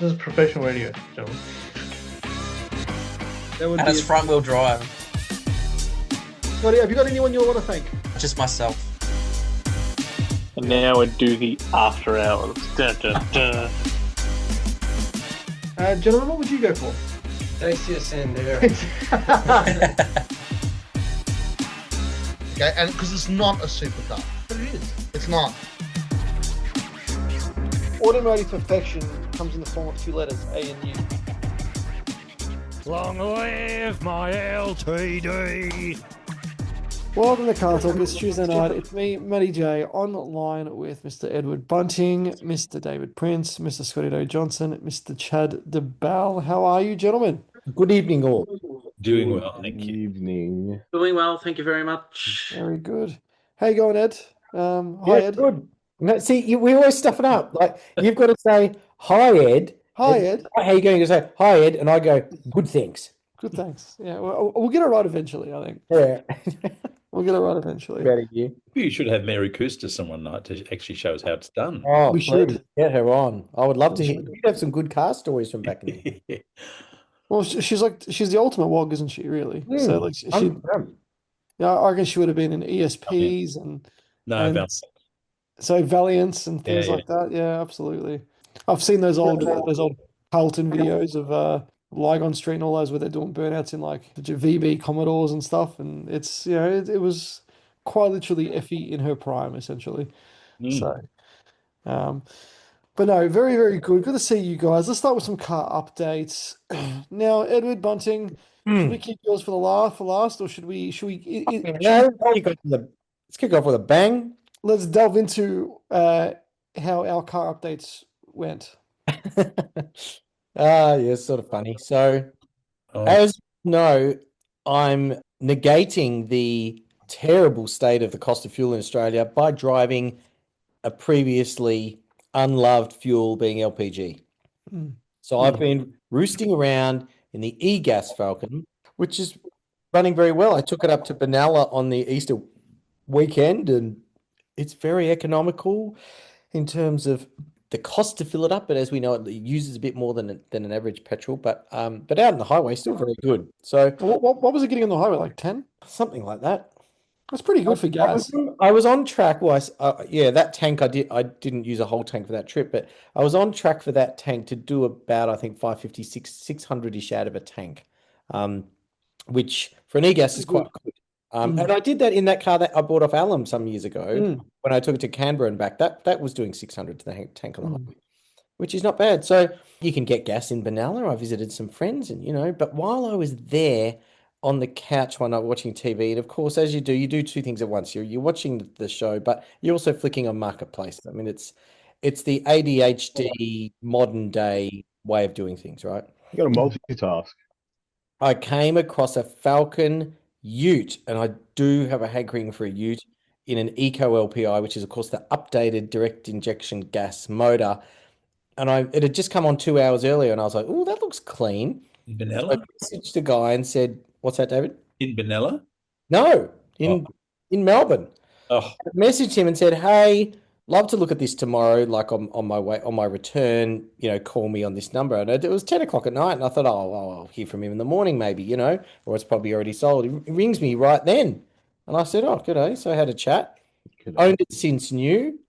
This is professional radio, gentlemen. And it's front-wheel drive. Scotty, have you got anyone you want to thank? Just myself. And now we do the after hours. Dun, dun, dun. Gentlemen, what would you go for? Dacia Sandero. Okay, and because it's not a supercar. But it is. It's not. Automotive perfection comes in the form of two letters, A and U. Long live my LTD. Welcome to Car Talk. It's Tuesday night. It's me, Matty J, online with Mr. Edward Bunting, Mr. David Prince, Mr. Scotty Doe Johnson, Mr. Chad DeBal. How are you, gentlemen? Good evening, all. Doing well, thank you. Evening. Doing well, thank you very much. Very good. How you going, Ed? Hi, Ed. Good. No, see, we always stuff it up. Like, you've got to say, hi, Ed. Hi, Ed. How are you going? You say, hi, Ed. And I go, good, thanks. Good, thanks. Yeah, we'll get it right eventually, I think. Yeah. We'll get it right eventually. Better you. You should have Mary Christus one night to actually show us how it's done. Oh, We should. please, get her on. I would love to hear. You'd have some good car stories from back in the day. Well, she's the ultimate wog, isn't she, really? So, like, she, I'm- yeah, I reckon she would have been in ESPs and No, And- Val- so Valiants and things Yeah, like that. Yeah, absolutely. I've seen those old Carlton videos of Lygon Street and all those where they're doing burnouts in like the VB Commodores and stuff, and it's it was quite literally Effie in her prime essentially. So, but no, very very good. Good to see you guys. Let's start with some car updates. Now, Edward Bunting, should we keep yours for last, or should we? No, let's kick off with a bang. Let's delve into how our car updates went. Yeah, it's sort of funny. So, as you know, I'm negating the terrible state of the cost of fuel in Australia by driving a previously unloved fuel being LPG. So I've been roosting around in the e-gas Falcon, which is running very well. I took it up to Benalla on the Easter weekend, and it's very economical in terms of the cost to fill it up, but as we know, it uses a bit more than an average petrol. But out in the highway, still very good. So What was it getting on the highway, like 10? something like that. That's pretty good for gas. I was on track. Well, that tank I didn't use a whole tank for that trip, but I was on track for that tank to do about, I think, 550, 600-ish out of a tank, which for an e-gas is quite good. And I did that in that car that I bought off Alum some years ago when I took it to Canberra and back. That was doing 600 to the tank on the highway, which is not bad. So you can get gas in Benalla. I visited some friends, and but while I was there on the couch one night watching TV, and of course, as you do two things at once. You're watching the show, but you're also flicking on Marketplace. I mean, it's the ADHD modern day way of doing things, right? You got to multitask. I came across a Falcon Ute, and I do have a hankering for a Ute in an Eco LPI, which is of course the updated direct injection gas motor. And it had just come on 2 hours earlier, and I was like, "Oh, that looks clean." in So I Benalla? messaged the guy and said, "What's that, David?" In Benalla? No, in Melbourne. Oh, I messaged him and said, "Hey, love to look at this tomorrow, like on my way on my return. Call me on this number." And it was 10 o'clock at night, and I thought, "Oh, well, I'll hear from him in the morning, maybe, or it's probably already sold." He rings me right then, and I said, "Oh, good day." So I had a chat. Owned it since new,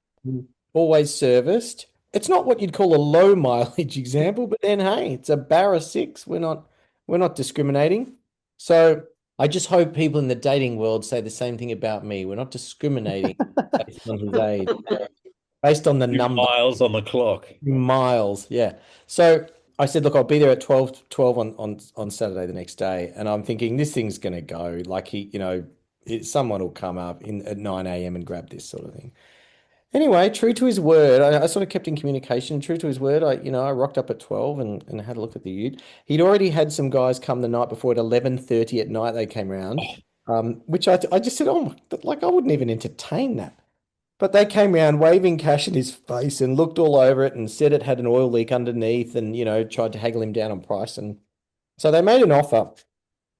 always serviced. It's not what you'd call a low mileage example, but then hey, it's a Barra 6. We're not discriminating. So I just hope people in the dating world say the same thing about me. We're not discriminating based on his age, based on the number. miles on the clock. Miles, yeah. So I said, look, I'll be there at 12 on Saturday the next day. And I'm thinking this thing's going to go. Like someone will come up at 9 a.m. and grab this sort of thing. Anyway, true to his word, I sort of kept in communication. True to his word, I rocked up at 12 and had a look at the ute. He'd already had some guys come the night before at 11:30 at night. They came round, which I just said, oh, I wouldn't even entertain that. But they came around waving cash in his face and looked all over it and said it had an oil leak underneath and, tried to haggle him down on price. And so they made an offer,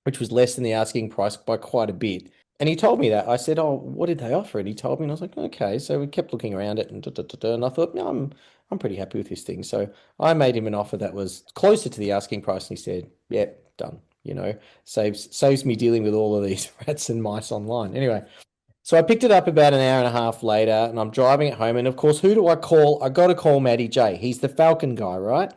which was less than the asking price by quite a bit. And he told me that. I said, "Oh, what did they offer?" And he told me, and I was like, "Okay." So we kept looking around it, and and I thought, "No, I'm pretty happy with this thing." So I made him an offer that was closer to the asking price, and he said, "Yeah, done." Saves me dealing with all of these rats and mice online. Anyway, so I picked it up about an hour and a half later, and I'm driving it home. And of course, who do I call? I got to call Matty J. He's the Falcon guy, right?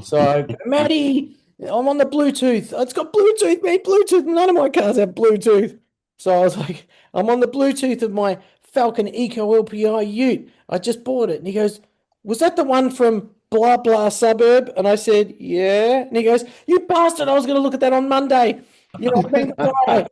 So I go, Matty, I'm on the Bluetooth. It's got Bluetooth, mate. Bluetooth. None of my cars have Bluetooth. So I was like, I'm on the Bluetooth of my Falcon Eco LPI Ute. I just bought it. And he goes, was that the one from blah, blah suburb? And I said, yeah. And he goes, you bastard. I was going to look at that on Monday. You know, I mean, guy.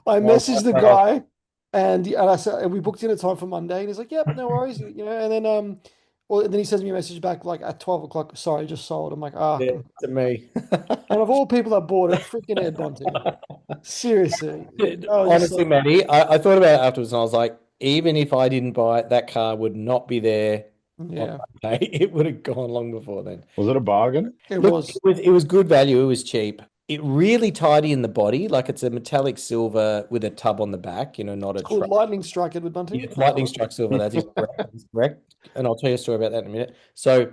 I messaged the guy, and I said, and we booked in a time for Monday, and he's like, "Yep, no worries," and then well, then he sends me a message back like at 12 o'clock. Sorry, just sold. I'm like, Yeah, to me. and of all people that bought it, freaking Ed Bunty. Seriously, Honestly, Matty, I thought about it afterwards, and I was like, even if I didn't buy it, that car would not be there. Yeah, It would have gone long before then. Was it a bargain? it Look, was. it was good value. It was cheap. It really tidy in the body, like it's a metallic silver with a tub on the back. Not a It's called Lightning Strike, Edward Bunty. Yeah, lightning strike silver. That is correct. That's correct. And I'll tell you a story about that in a minute. So,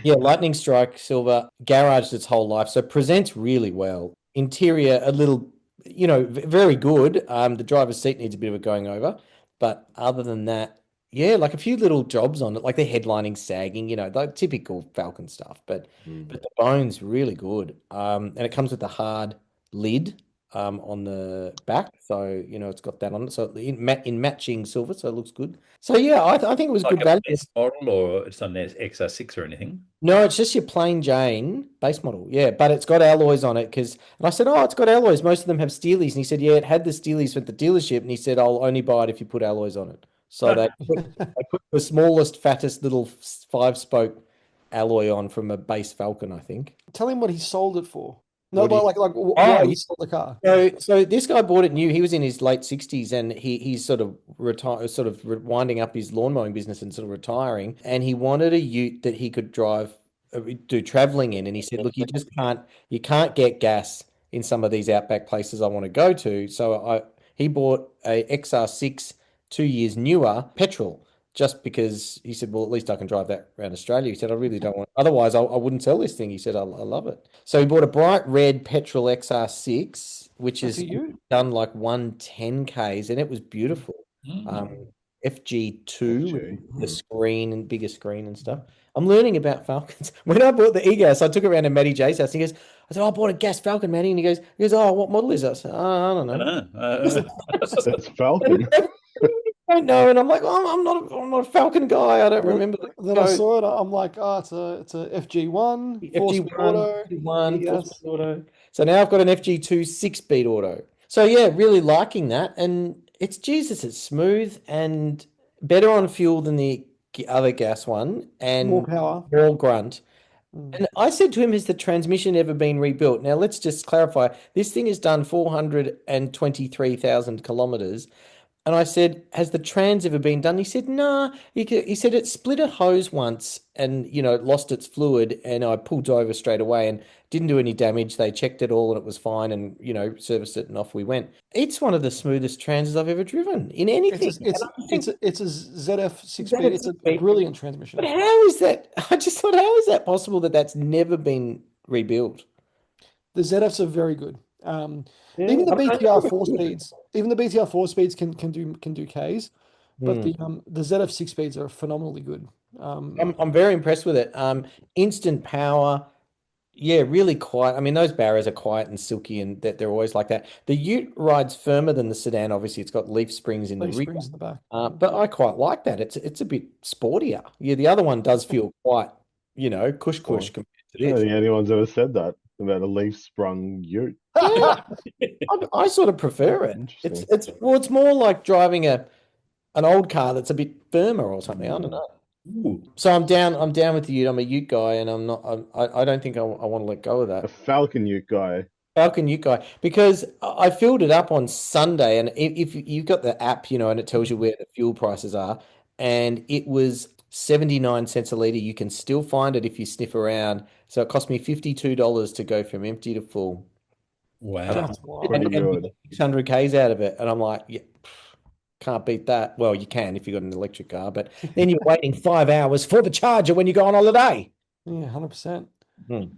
yeah, lightning strike silver, garaged its whole life. So presents really well. Interior, a little, very good. The driver's seat needs a bit of a going over. But other than that, yeah, like a few little jobs on it, like the headlining sagging, like typical Falcon stuff. But the bone's really good. And it comes with a hard lid on the back, so it's got that on it. So in matching silver, so it looks good. So yeah, I think it was Like good a value. base model, or it's not an XR6 or anything? No, it's just your plain Jane base model. Yeah, but it's got alloys on it and I said, oh, it's got alloys. Most of them have steelies, and he said, yeah, it had the steelies at the dealership, and he said, I'll only buy it if you put alloys on it. So they put the smallest, fattest little 5-spoke alloy on from a base Falcon, I think. Tell him what he sold it for. No, What do but you- why he sold the car. So this guy bought it new. He was in his late 60s, and he's sort of winding up his lawn mowing business and sort of retiring. And he wanted a ute that he could drive, do traveling in. And he said, look, you can't get gas in some of these outback places I want to go to. So he bought a XR6 2 years newer petrol, just because he said, well, at least I can drive that around Australia. He said, I really don't want, otherwise I wouldn't sell this thing. He said, I love it. So he bought a bright red petrol XR6, which is done like 110 Ks, and it was beautiful. FG2 with the screen and bigger screen and stuff. I'm learning about Falcons. When I bought the e-gas, I took it around to Matty J's house. And he goes, I said, oh, I bought a gas Falcon, Matty. And he goes, oh, what model is that? I said, oh, I don't know. That's Falcon. I don't know, and I'm like, oh, I'm not a Falcon guy. I don't remember. Then I saw it. I'm like, oh, it's a FG1, FG1, auto. So now I've got an FG2 6-speed auto. So yeah, really liking that, and it's smooth and better on fuel than the other gas one, and more power, more grunt. And I said to him, has the transmission ever been rebuilt? Now let's just clarify. This thing has done 423,000 kilometers. And I said, has the trans ever been done? He said, nah. He said it split a hose once and, lost its fluid, and I pulled over straight away and didn't do any damage. They checked it all and it was fine, and, serviced it, and off we went. It's one of the smoothest transes I've ever driven in anything. It's a ZF 6-speed. It's a brilliant transmission. But how is that? I just thought, how is that possible that that's never been rebuilt? The ZFs are very good. Even the BTR 4-speeds, can do Ks, but the ZF 6-speeds are phenomenally good. I'm very impressed with it. Instant power, yeah, really quiet. I mean, those barrows are quiet and silky, and that they're always like that. The Ute rides firmer than the sedan. Obviously, it's got leaf springs in the rear, springs in the back. but I quite like that. It's a bit sportier. Yeah, the other one does feel quite, cush compared to I don't this. think anyone's ever said that about a leaf-sprung ute. Yeah, I sort of prefer it. It's more like driving an old car that's a bit firmer or something. I don't know. Ooh. So I'm down with the Ute. I'm a Ute guy, and I don't think I want to let go of that. A Falcon ute guy. Falcon Ute guy, because I filled it up on Sunday, and if you've got the app, and it tells you where the fuel prices are, and it was 79 cents a litre. You can still find it if you sniff around. So it cost me $52 to go from empty to full. Wow. That's wild. Pretty good. 600 Ks out of it. And I'm like, yeah, can't beat that. Well, you can if you've got an electric car, but then you're waiting 5 hours for the charger when you go on holiday. Yeah, 100%. So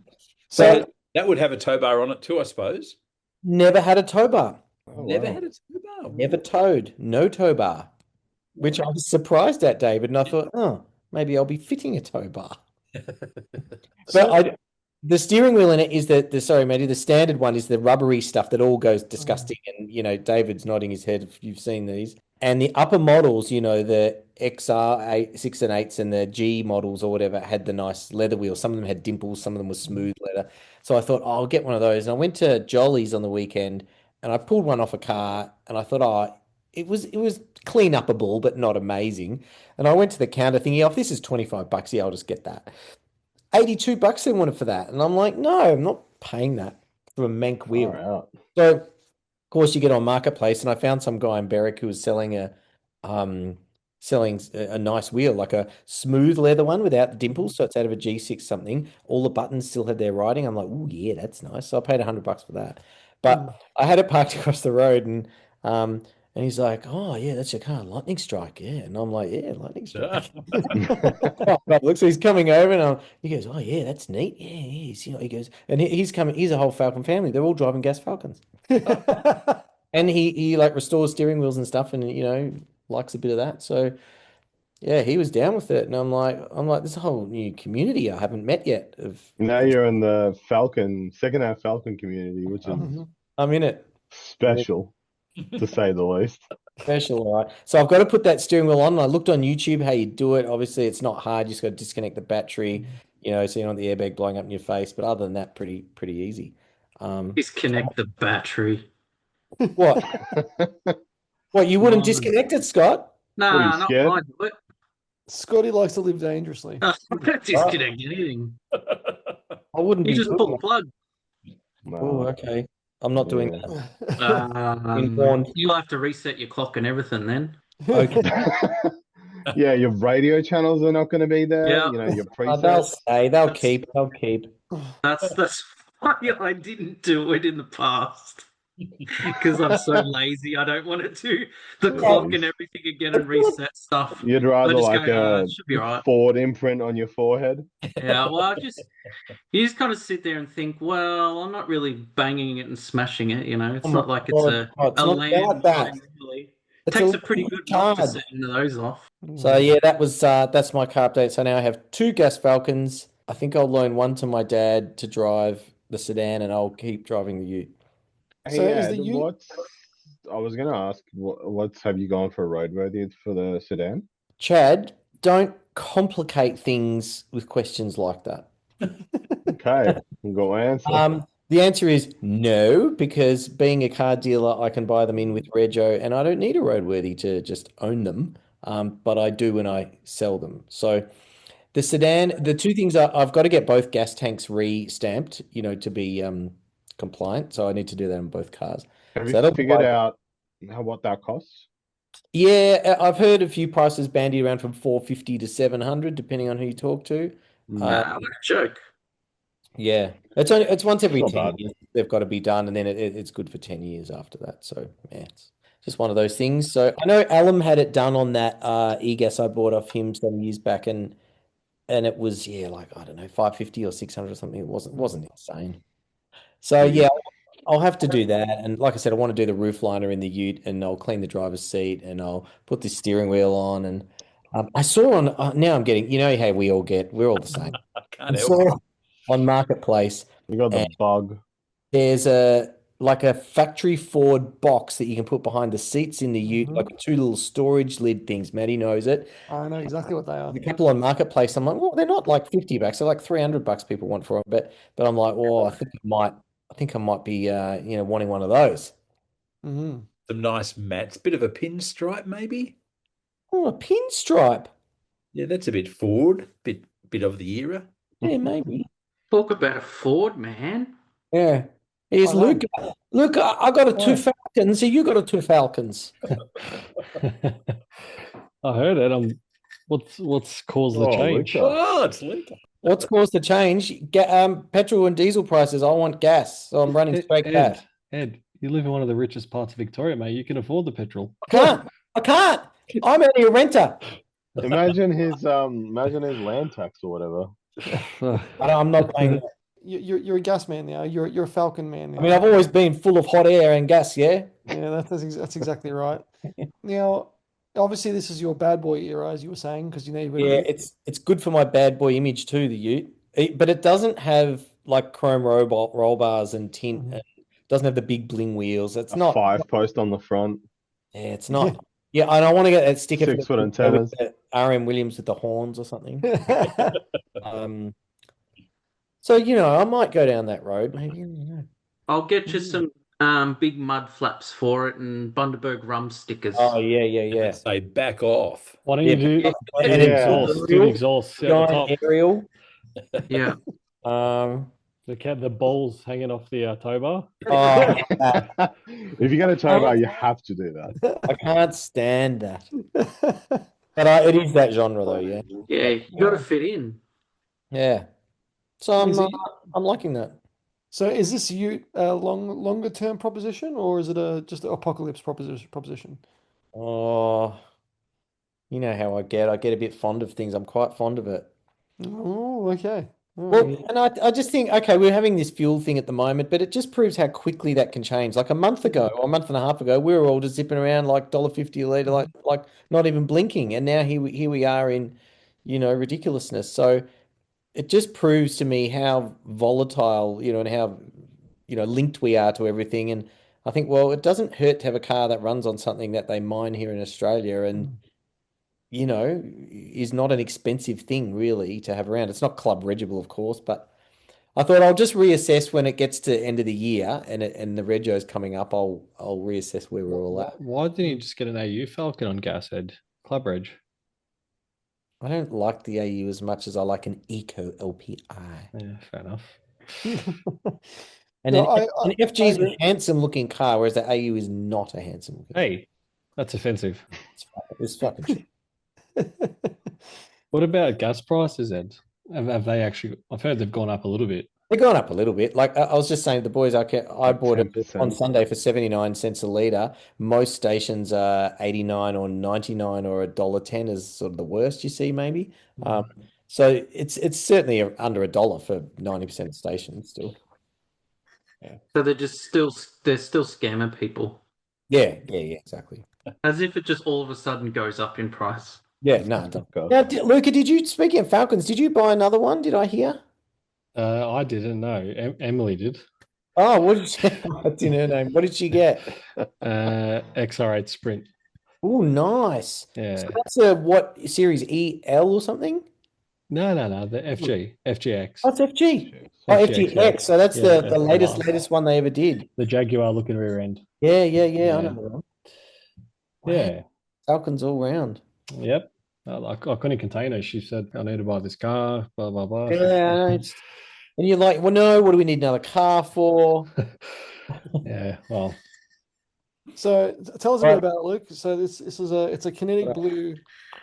So that would have a tow bar on it too, I suppose. never had a tow bar. Oh, Never wow. had a tow bar. Never towed. No tow bar. Which I was surprised at, David. And I thought, oh, maybe I'll be fitting a tow bar. But the steering wheel in it is sorry, Matty, the standard one is the rubbery stuff that all goes disgusting. And, David's nodding his head if you've seen these. And the upper models, the XR 6 and 8s and the G models or whatever had the nice leather wheels. Some of them had dimples, some of them were smooth leather. So I thought, oh, I'll get one of those. And I went to Jolly's on the weekend and I pulled one off a car and I thought, oh, it was clean upable, but not amazing. And I went to the counter thinking, oh, if this is $25, yeah, I'll just get that. $82 they wanted for that. And I'm like, no, I'm not paying that for a Menk wheel. Far out. So, of course, you get on Marketplace, and I found some guy in Berwick who was selling a nice wheel, like a smooth leather one without the dimples. So it's out of a G6 something. All the buttons still had their writing. I'm like, oh yeah, that's nice. So I paid $100 for that. But I had it parked across the road, and he's like, oh yeah, that's your car, Lightning Strike, yeah. And I'm like, yeah, Lightning Strike. Look, so he's coming over, and he goes, oh yeah, that's neat. Yeah, he goes, and he's coming. He's a whole Falcon family. They're all driving gas Falcons. And he like restores steering wheels and stuff, and likes a bit of that. So yeah, he was down with it, and I'm like, there's a whole new community I haven't met yet. Now you're in the second-hand Falcon community, which is I'm in it. special, to say the least. Special, all right. So I've got to put that steering wheel on. And I looked on YouTube how you do it. Obviously, it's not hard. You just got to disconnect the battery, so you don't want the airbag blowing up in your face. But other than that, pretty easy. Disconnect the battery. What? What, you wouldn't disconnect it, Scott? No, What, are you not scared? mine. What? Scotty likes to live dangerously. Don't disconnect anything. I wouldn't You be just doing pull the that. plug. No. Oh, okay. I'm not doing Yeah. that. Informed. You'll have to reset your clock and everything then. Okay. Yeah, your radio channels are not going to be there. Yeah. Your They'll presets. stay. They'll That's- keep. They'll keep. That's why I didn't do it in the past. Because I'm so lazy, I don't want to do the clock and everything again and reset stuff. You'd rather just like go, a should be all right. Ford imprint on your forehead. Yeah, well, you just kind of sit there and think, well, I'm not really banging it and smashing it, It's Oh not my like it's God, it's a not land. about that. Really. It's Takes a a pretty good card. job to set those off. So yeah, that's my car update. So now I have 2 gas Falcons. I think I'll loan one to my dad to drive the sedan, and I'll keep driving the Ute. Hey, So is Ed, the I was going to ask, what's have you gone for roadworthy for the sedan? Chad, don't complicate things with questions like that. Okay, we've got my answer. The answer is no, because being a car dealer, I can buy them in with Rego, and I don't need a roadworthy to just own them. But I do when I sell them. So the sedan, the 2 things are I've got to get both gas tanks re-stamped, to be compliant. So I need to do that on both cars. Have so you that'll figured provide- out what that costs? Yeah, I've heard a few prices bandied around from 450 to 700, depending on who you talk to. Nah, what a joke. Yeah, it's once every Not 10 bad. years they've got to be done, and then it's good for 10 years after that. So yeah, it's just one of those things. So I know Alum had it done on that e-gas I bought off him some years back, and it was like I don't know 550 or 600 or something. It wasn't insane. So yeah, I'll have to do that. And like I said, I want to do the roof liner in the Ute, and I'll clean the driver's seat, and I'll put the steering wheel on. And I saw on now I'm getting how we're all the same. I I can't help saw on Marketplace. You got the And- bug. There's a factory Ford box that you can put behind the seats in the Ute, like 2 little storage lid things. Matty knows it. I know exactly what they are. The couple on Marketplace, I'm like, well, they're not like $50. They're like $300 people want for them. But I'm like, well, I think I might be wanting one of those. Mm-hmm. some nice mats, bit of a pinstripe maybe. Oh, a pinstripe. Yeah, that's a bit Ford, bit of the era. Yeah, maybe. Talk about a Ford, man. Yeah. Here's I know. Luca. Luca, I got a 2 Yeah. Falcons. So you got a 2 Falcons. I heard it. What's caused the Oh, change? Luca. Oh, it's Luca. What's caused the change? Petrol and diesel prices. I want gas, so I'm running straight gas. Ed, you live in one of the richest parts of Victoria, mate. You can afford the petrol. I can't. I'm only a renter. Imagine his land tax or whatever. I'm not paying that. You're a gas man now. You're a Falcon man now. I mean, I've always been full of hot air and gas, yeah? Yeah, that's exactly right. Now, obviously, this is your bad boy era, as you were saying, because you need. Yeah, it's good for my bad boy image too, the Ute. But it doesn't have like chrome roll bars and tint. Mhm. It doesn't have the big bling wheels. It's A not. 5-post on the front. Yeah, it's not. Yeah, and I want to get that sticker 6 foot with antennas. the RM Williams with the horns or something. So I might go down that road. Maybe. I'll get you some big mud flaps for it and Bundaberg rum stickers. Oh yeah. Say back off. Why don't you do and an an exhaust? Do an exhaust at the top. giant aerial. Yeah. The balls hanging off the tow bar. Oh, If you're going to tow bar, you have to do that. I can't stand that. But it is that genre though, yeah. Yeah, you got to fit in. Yeah. So I'm liking that. So is this a longer term proposition, or is it just an apocalypse proposition? Oh, you know how I get. I get a bit fond of things. I'm quite fond of it. Oh, okay. Well, and I just think, okay, we're having this fuel thing at the moment, but it just proves how quickly that can change. Like a month ago or a month and a half ago, we were all just zipping around like $1.50 a litre, like not even blinking. And now here we are in, ridiculousness. So it just proves to me how volatile, and how, linked we are to everything. And I think, well, it doesn't hurt to have a car that runs on something that they mine here in Australia and, is not an expensive thing really to have around. It's not club regible, of course, but I thought I'll just reassess when it gets to end of the year and the rego's coming up. I'll reassess where we're all at. Why didn't you just get an AU Falcon on gas, Ed? Club reg. I don't like the AU as much as I like an Eco LPI. Yeah, fair enough. And an FG is a handsome looking car, whereas the AU is not a handsome looking car. Hey, that's offensive. It's fucking shit. What about gas prices, Ed? Have they actually? I've heard they've gone up a little bit. They've gone up a little bit. Like I was just saying to the boys, I bought it 10%. on Sunday for 79 cents a litre. Most stations are 89 or 99 or $1.10 is sort of the worst you see, maybe. So it's certainly under $1 for 90% of stations still. Yeah. So they're still scamming people. Yeah, exactly. As if it just all of a sudden goes up in price. Yeah, no, it doesn't. Go. Now, Luca, speaking of Falcons, did you buy another one? Did I hear? I didn't know. Emily did. Oh, what did she? That's in her name. What did she get? XR8 Sprint. Oh, nice. Yeah. So that's a what series EL or something? No. The FGX. Oh, it's FG. Oh, FGX. FGX. So that's Yeah, the latest one they ever did. The Jaguar looking rear end. Yeah. I know that one. Yeah. Falcons all round. Yep. I couldn't contain her. She said, I need to buy this car, blah, blah, blah. Yeah. And you're like, well, no, what do we need another car for? Yeah, well. So tell us a bit about it, Luke. So it's a kinetic blue.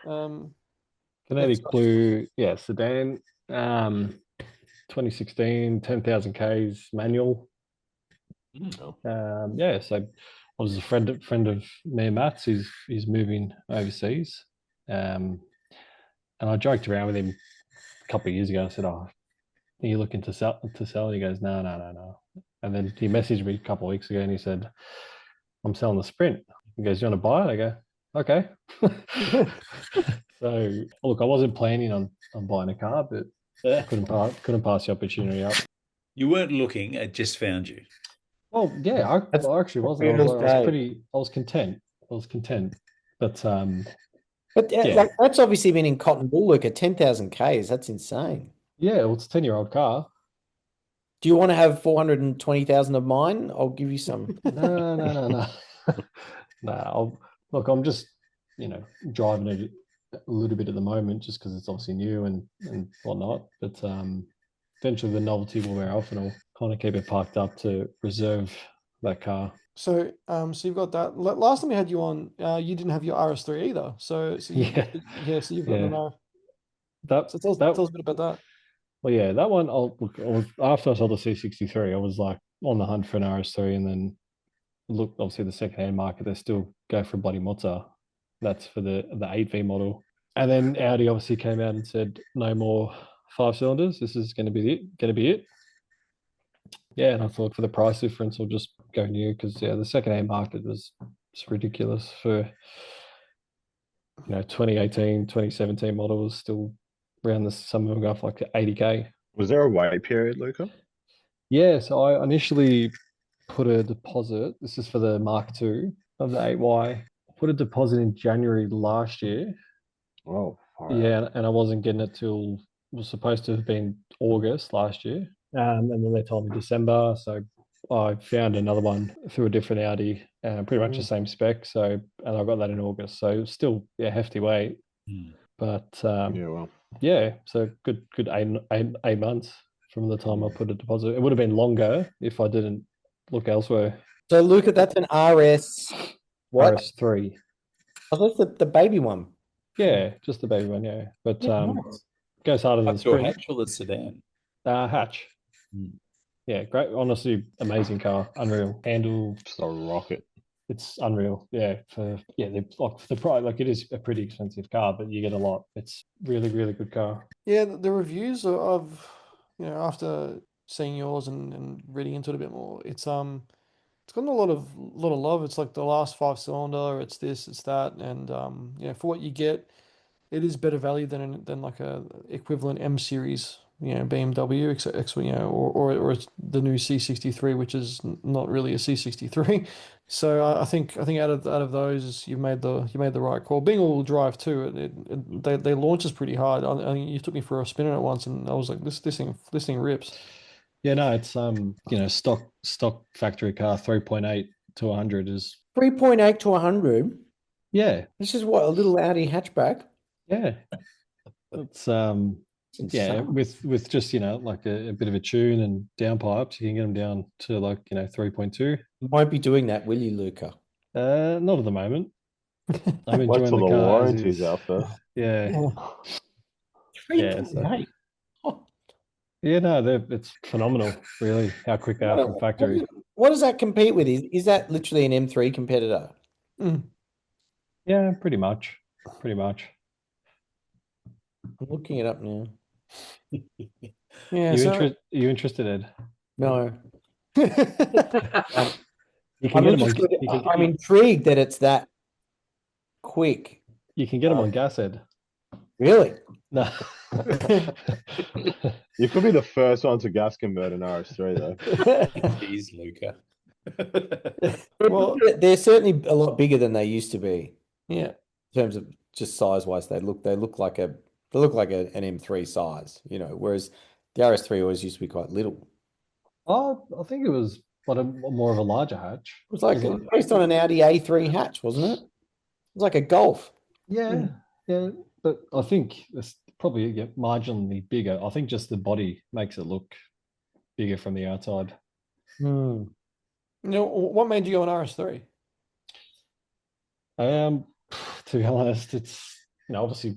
Kinetic blue, yeah, sedan. 2016, 10,000 Ks manual. So I was a friend of me and Matt's. He's moving overseas. And I joked around with him a couple of years ago. I said, "Oh, are you looking to sell?" And he goes, "No." And then he messaged me a couple of weeks ago and he said, "I'm selling the Sprint." He goes, "You want to buy it?" I go, "Okay." So look, I wasn't planning on buying a car, but couldn't pass the opportunity up. You weren't looking; it just found you. Well, yeah, I actually wasn't. I was content. But that's obviously been in cotton wool, Luke, at 10,000 Ks. That's insane. Yeah, well, it's a 10-year-old car. Do you want to have 420,000 of mine? I'll give you some. No. Look, I'm just, driving it a little bit at the moment, just because it's obviously new and whatnot. But eventually, the novelty will wear off, and I'll kind of keep it parked up to reserve that car. So you've got that. Last time we had you on, you didn't have your RS3 either. So so you've got an R. So tell us a bit about that. Well, yeah, that one. After I sold the C63, I was like on the hunt for an RS3, and then look, obviously the second-hand market, they still go for a bloody Mozza. That's for the 8V model. And then Audi obviously came out and said no more 5 cylinders. This is going to be it. Yeah, and I thought for the price difference, I'll just go new because the second-hand market was just ridiculous for 2018, 2017 models still around this. Some of them go for like 80K. Was there a wait period, Luca? Yeah, so I initially put a deposit. This is for the Mark II of the 8Y. I put a deposit in January last year. Oh, yeah, and I wasn't getting it till it was supposed to have been August last year. And then they told me December, so I found another one through a different Audi, pretty much the same spec. So, and I got that in August. So still, hefty wait. But so good 8 months from the time I put a deposit. It would have been longer if I didn't look elsewhere. So Luca, that's an RS. What? RS3. Oh, that's the baby one. Yeah, just the baby one. Yeah, but goes harder than the Sprint. Hatch or the sedan? Hatch. Yeah, great. Honestly, amazing car. Unreal. Handle. It's a rocket. It's unreal. Yeah, the price. Like, it is a pretty expensive car, but you get a lot. It's really, really good car. Yeah, the reviews of after seeing yours and reading into it a bit more, it's gotten a lot of love. It's like the last 5-cylinder. It's this, it's that, and for what you get, it is better value than like a equivalent M series, BMW, or it's the new C63, which is not really a C63. So I think out of those, you made the right call. Being all-wheel drive too, they launches pretty hard. I think you took me for a spin in it once, and I was like, this thing rips. Yeah, no, it's stock factory car, 3.8 to 100 is 3.8 to 100. Yeah, this is what a little Audi hatchback. Yeah, it's with just like a bit of a tune and downpipes, you can get them down to like 3.2. You won't be doing that, will you, Luca? Not at the moment. I'm enjoying Wait till the the car. warranties out there. Yeah. 3.8. Yeah, no, it's phenomenal, really, how quick they are from factory. What does that compete with? Is that literally an M3 competitor? Yeah, pretty much. I'm looking it up now. Yeah, you interested, Ed? No. I'm intrigued that it's that quick. You can get them on gas, Ed. Really? No. You could be the first one to gas convert an RS3, though. Jeez, Luca. Well, they're certainly a lot bigger than they used to be. Yeah. In terms of just size-wise, they look like an M3 size, whereas the RS3 always used to be quite little. Oh, I think it was more of a larger hatch. It was like based on an Audi A3 hatch, wasn't it? It was like a Golf. Yeah, but I think it's probably marginally bigger. I think just the body makes it look bigger from the outside. What made you go an RS3? To be honest, it's obviously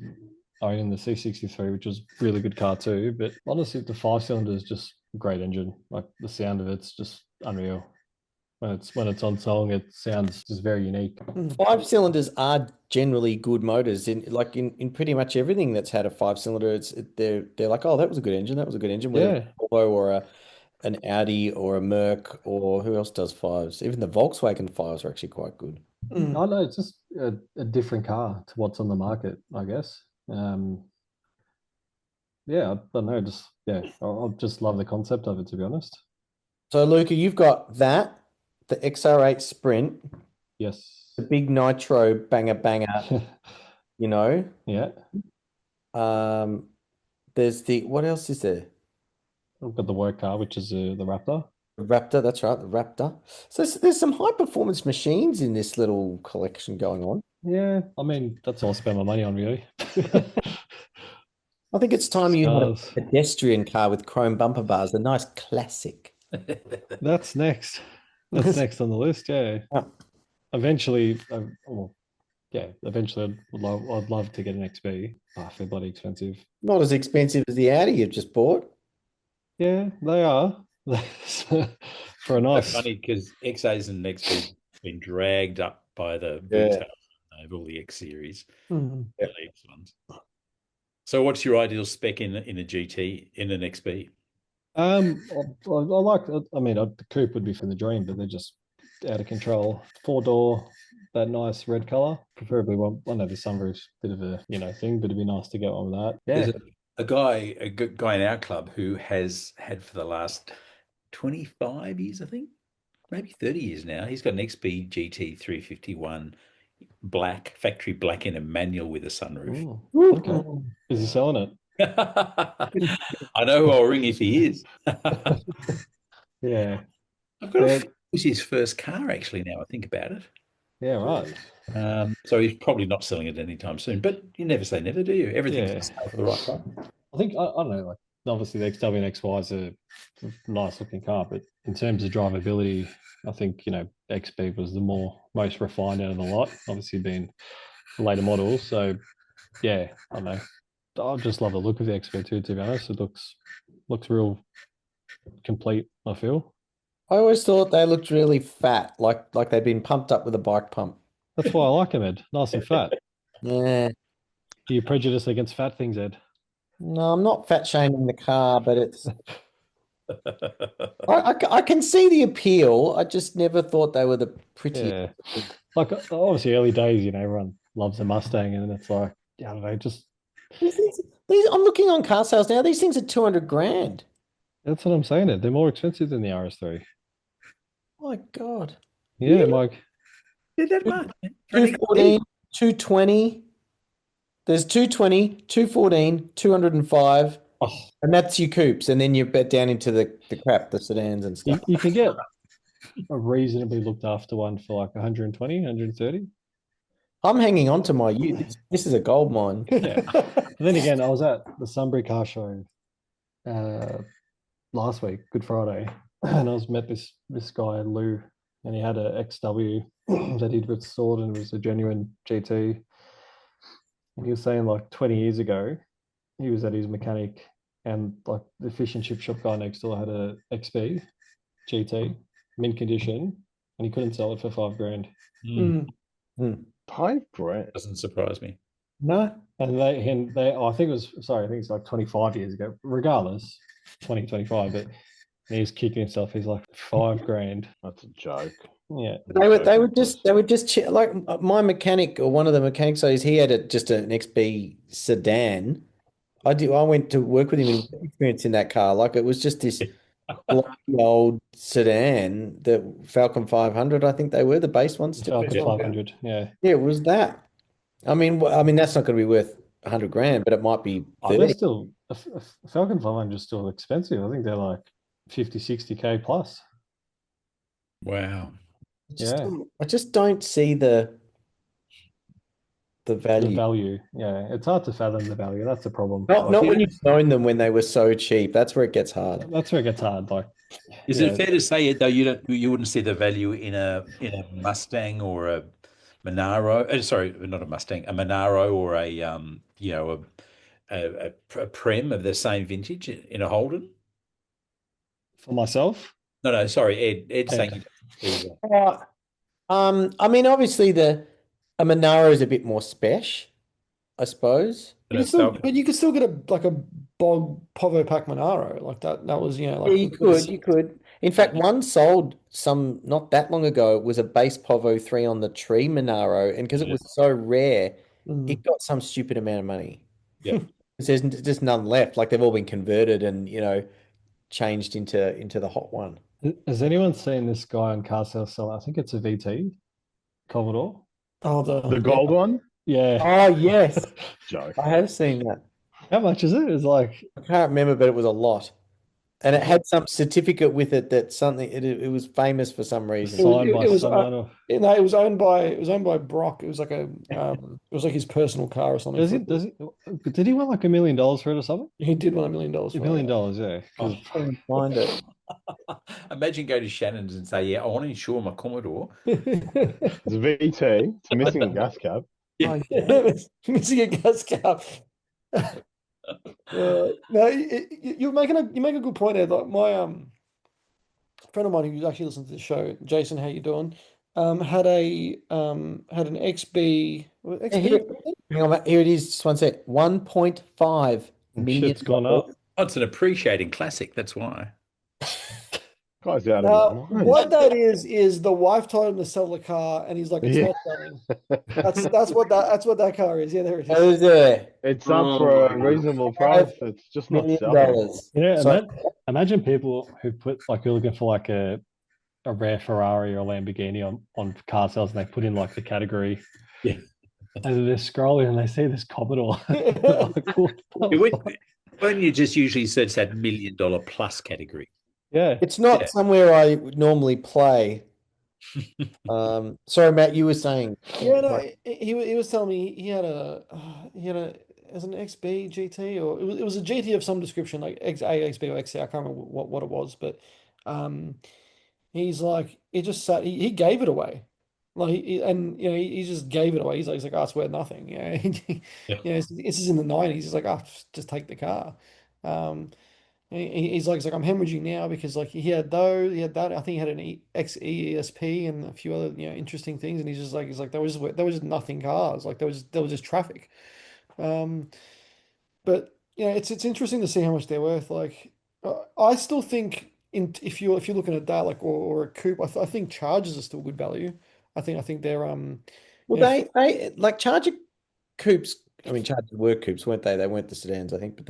owning the C63, which is a really good car too. But honestly, the 5-cylinder is just a great engine. Like, the sound of it's just unreal. When it's on song, it sounds just very unique. 5-cylinders are generally good motors in pretty much everything that's had a 5-cylinder. They're like, oh, that was a good engine. That was a good engine. Whether it's a Volvo or an Audi or a Merc, or who else does 5s? Even the Volkswagen 5s are actually quite good. I know, it's just a different car to what's on the market, I guess. I don't know. I just love the concept of it, to be honest. So, Luca, you've got that. The XR8 Sprint. Yes. The big nitro banger. Yeah. There's what else is there? We've got the work car, which is the Raptor. The Raptor, that's right, the Raptor. So there's some high performance machines in this little collection going on. Yeah, I mean, that's all I spend my money on, really. I think it's time you had a pedestrian car with chrome bumper bars, a nice classic. That's next. That's next on the list. Yeah. Eventually, I'd love to get an XB. They're bloody expensive. Not as expensive as the Audi you've just bought. Yeah, they are. for a nice. Funny because XAs and XBs have been dragged up by the Yeah. retail over all the X series, Mhm. the X ones. So, what's your ideal spec in a GT in an XB? I like. I mean, the coupe would be for the dream, but they're just out of control. 4-door, that nice red color, preferably one. I know the sunroof's a bit of a thing, but it'd be nice to get one with that. Yeah, There's a guy in our club who has had for the last 25 years, I think, maybe 30 years now. He's got an XB GT 351 black, factory black in a manual with a sunroof. Ooh, okay. Is he selling it? I know who I'll ring if he is. Yeah. I've got it was his first car actually. Now I think about it. Yeah, right. So he's probably not selling it anytime soon. But you never say never, do you? Everything's for the right price. I think I don't know. Like obviously the XW and XY is a nice looking car, but in terms of drivability, I think XB was the most refined out of the lot. Obviously being later models, so yeah, I don't know. I just love the look of the XB2. To be honest, it looks real complete. I feel. I always thought they looked really fat, like they'd been pumped up with a bike pump. That's why I like them, Ed. Nice and fat. Yeah. Are you prejudiced against fat things, Ed? No, I'm not fat shaming the car, but it's. I can see the appeal. I just never thought they were the prettiest. Yeah. Like obviously early days, everyone loves a Mustang, and it's like I don't know, just these. I'm looking on car sales now. These things are 200 grand. That's what I'm saying. They're more expensive than the RS3. My God. Yeah, Mike. Did that much? 214, 220. There's 220, 214, 205. And that's your coupes. And then you bet down into the crap, the sedans and stuff. You can get a reasonably looked after one for like 120, 130. I'm hanging on to my ute. This is a gold mine. Yeah. And then again, I was at the Sunbury car show last week, Good Friday, and I met this guy Lou, and he had a XW that he'd restored, and it was a genuine GT. And he was saying like 20 years ago, he was at his mechanic, and like the fish and chip shop guy next door had a XB GT mint condition, and he couldn't sell it for $5 grand. $5 grand doesn't surprise me. No, and they I think it's like 25 years ago. Regardless, 2025, but he's kicking himself. He's like $5 grand. That's a joke. Yeah, they were just like my mechanic, or one of the mechanics. He had just an XB sedan. I went to work with him and experience in that car. Like it was just this old sedan, the Falcon 500. I think they were the base ones. Falcon 500. Yeah, it was that. I mean, that's not going to be worth 100 grand, but it might be 30. They're still a Falcon 500 is still expensive. I think they're like 50, 60K plus. Wow. I just don't see the value. The value, yeah. It's hard to fathom the value. That's the problem. Not when you've known them when they were so cheap. That's where it gets hard. That's where it gets hard. Like, is it fair to say, though, you wouldn't see the value in a Mustang or a Monaro? Sorry, not a Mustang, a Monaro or a Prem of the same vintage in a Holden? For myself? No, sorry, Ed saying. I mean, obviously a Monaro is a bit more special, I suppose. But you could still get a bog Povo Pack Monaro like that. That was you could. In fact, one sold not that long ago. It was a base Povo 3 on the tree Monaro, and because it was so rare, it got some stupid amount of money. Yeah, there's just none left. Like they've all been converted and changed into the hot one. Has anyone seen this guy on car sales sell? I think it's a VT Commodore. Oh, the gold one? Yeah. Oh, yes. Joke. I have seen that. How much is it? It's like I can't remember, but it was a lot. And it had some certificate with it that something it was famous for some reason. Signed by someone. It was owned by Brock. It was like it was like his personal car or something. Did he want like $1 million for it or something? He did want $1 million for $1 million, yeah. Oh, find it. Imagine go to Shannon's and say, "Yeah, I want to insure my Commodore." It's a VT. It's missing a gas cap. Yeah. Missing a gas cap. No, you make a good point there. Like my friend of mine who actually listens to the show, Jason, how you doing? Had an XB. Hang on, here it is. Just one sec. $1.5 million. Shit's gone up. Oh, it's an appreciating classic. That's why. Guy's out of his mind. What that is the wife told him to sell the car, and he's like, "It's Yeah. not selling." That's what that car is. Yeah, there it is. Those are It's up for a reasonable price. It's just not selling. $1 Yeah, So- imagine people who put like you're looking for like a rare Ferrari or a Lamborghini on car sales, and they put in like the category. Yeah. And they're scrolling and they see this Commodore. When you just usually search that $1 million plus category. Yeah. It's not Yeah. somewhere I would normally play. Sorry, Matt, you were saying. Yeah, no, he was telling me he had as an XB GT, or it was a GT of some description, like XB or XC. I can't remember what it was, but he's like, he just sat, he gave it away. Like, he just gave it away. He's like, oh, it's worth nothing. Yeah. This is in the 90s. He's like, oh, just take the car. He's like, I'm hemorrhaging now because like he had that. I think he had an XESP and a few other interesting things. And he's like, there was just nothing cars. Like there was just traffic. But it's interesting to see how much they're worth. Like I still think if you're looking at that, like or a coupe, I think Chargers are still good value. I think they're Well, they like Charger coupes. I mean, Chargers were coupes, weren't they? They weren't the sedans, I think, but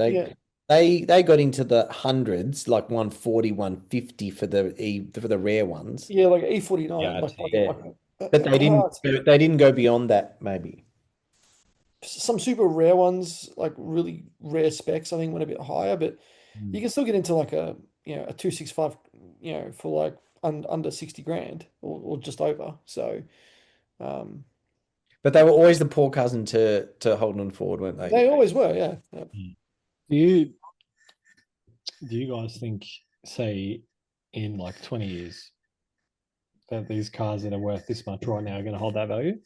they got into the hundreds, like 140, 150 for the rare ones. Yeah, like E49. Yeah, But they didn't go beyond that, maybe. Some super rare ones, like really rare specs, I think went a bit higher, but you can still get into like a 265, for like under 60 grand or just over. So, but they were always the poor cousin to Holden and Ford, weren't they? They always were, yeah. Do you guys think, say, in like 20 years, that these cars that are worth this much right now are going to hold that value?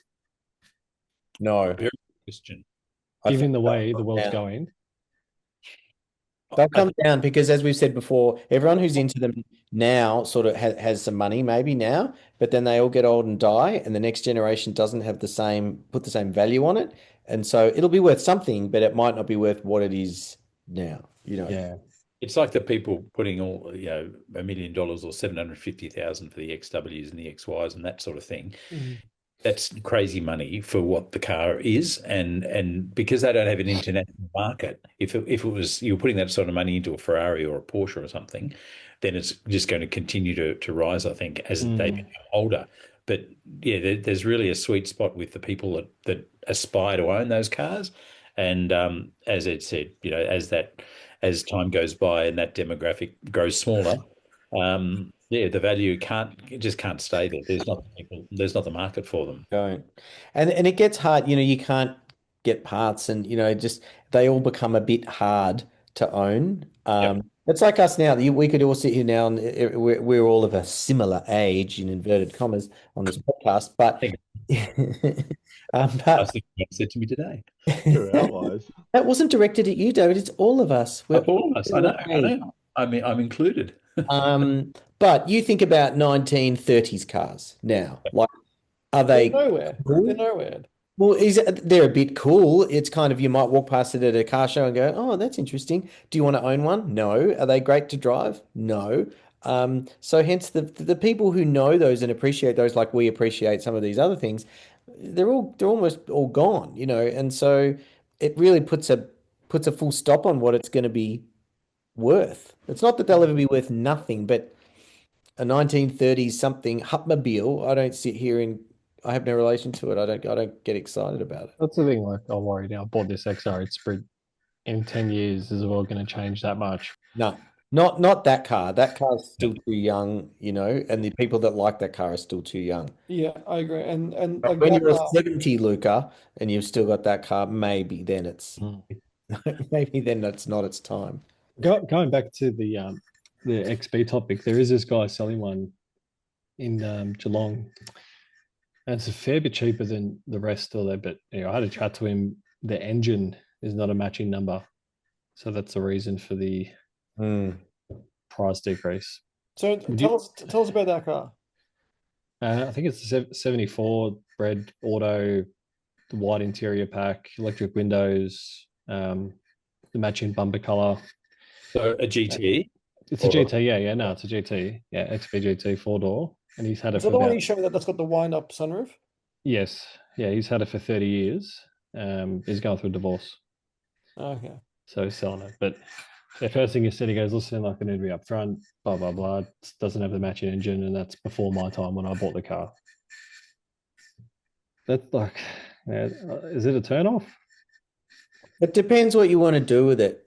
No. Very question. Given the way the world's going. They'll come down because, as we've said before, everyone who's into them now sort of has some money maybe now, but then they all get old and die, and the next generation doesn't have put the same value on it, and so it'll be worth something, but it might not be worth what it is now. Yeah. It's like the people putting all $1 million or 750,000 for the XWs and the XYs and that sort of thing. Mm-hmm. That's crazy money for what the car is, and because they don't have an international market, if it was you were putting that sort of money into a Ferrari or a Porsche or something, then it's just going to continue to rise, I think, as they become older. But yeah, there's really a sweet spot with the people that aspire to own those cars, and as Ed said, as time goes by and that demographic grows smaller. The value just can't stay there. There's not the market for them. Don't. And it gets hard, you can't get parts, and just they all become a bit hard to own. It's like us now. We could all sit here now, and we're all of a similar age, in inverted commas, on this podcast. But I think you said to me today. True outliers. That wasn't directed at you, David. It's all of us. We're all of us. I know. I mean, I'm included. But you think about 1930s cars now. Like, are they nowhere? cool? They're nowhere. Well, they're a bit cool. It's kind of, you might walk past it at a car show and go, oh, that's interesting. Do you want to own one? No. Are they great to drive? No. So hence the people who know those and appreciate those, like we appreciate some of these other things, they're almost all gone, and so it really puts a full stop on what it's going to be worth. It's not that they'll ever be worth nothing, but a 1930s something Hupmobile, I don't sit here and I have no relation to it. I don't get excited about it. That's the thing. Like, I'm worried now. I bought this XR8 Sprint. In 10 years, is the world going to change that much? No, not that car. That car's still too young, and the people that like that car are still too young. Yeah, I agree. And like when you're 70, Luka, and you've still got that car, maybe then it's not its time. Going back to the XB topic, there is this guy selling one in Geelong, and it's a fair bit cheaper than the rest of it. But I had a chat to him. The engine is not a matching number, so that's the reason for the price decrease. So tell us about that car. I think it's a 74 bred auto, the white interior pack, electric windows, the matching bumper color. So a GT. It's a GT, yeah. No, it's a GT, yeah, XB GT 4-door, and he's had it Is that for the one about you showed me that's got the wind-up sunroof? yes, yeah, he's had it for 30 years. He's going through a divorce, Okay. so he's selling it. But the first thing he said, he goes, "Listen, like I need to be upfront, blah blah blah. It doesn't have the matching engine, and that's before my time when I bought the car." That's like, yeah, is it a turn off? It depends what you want to do with it.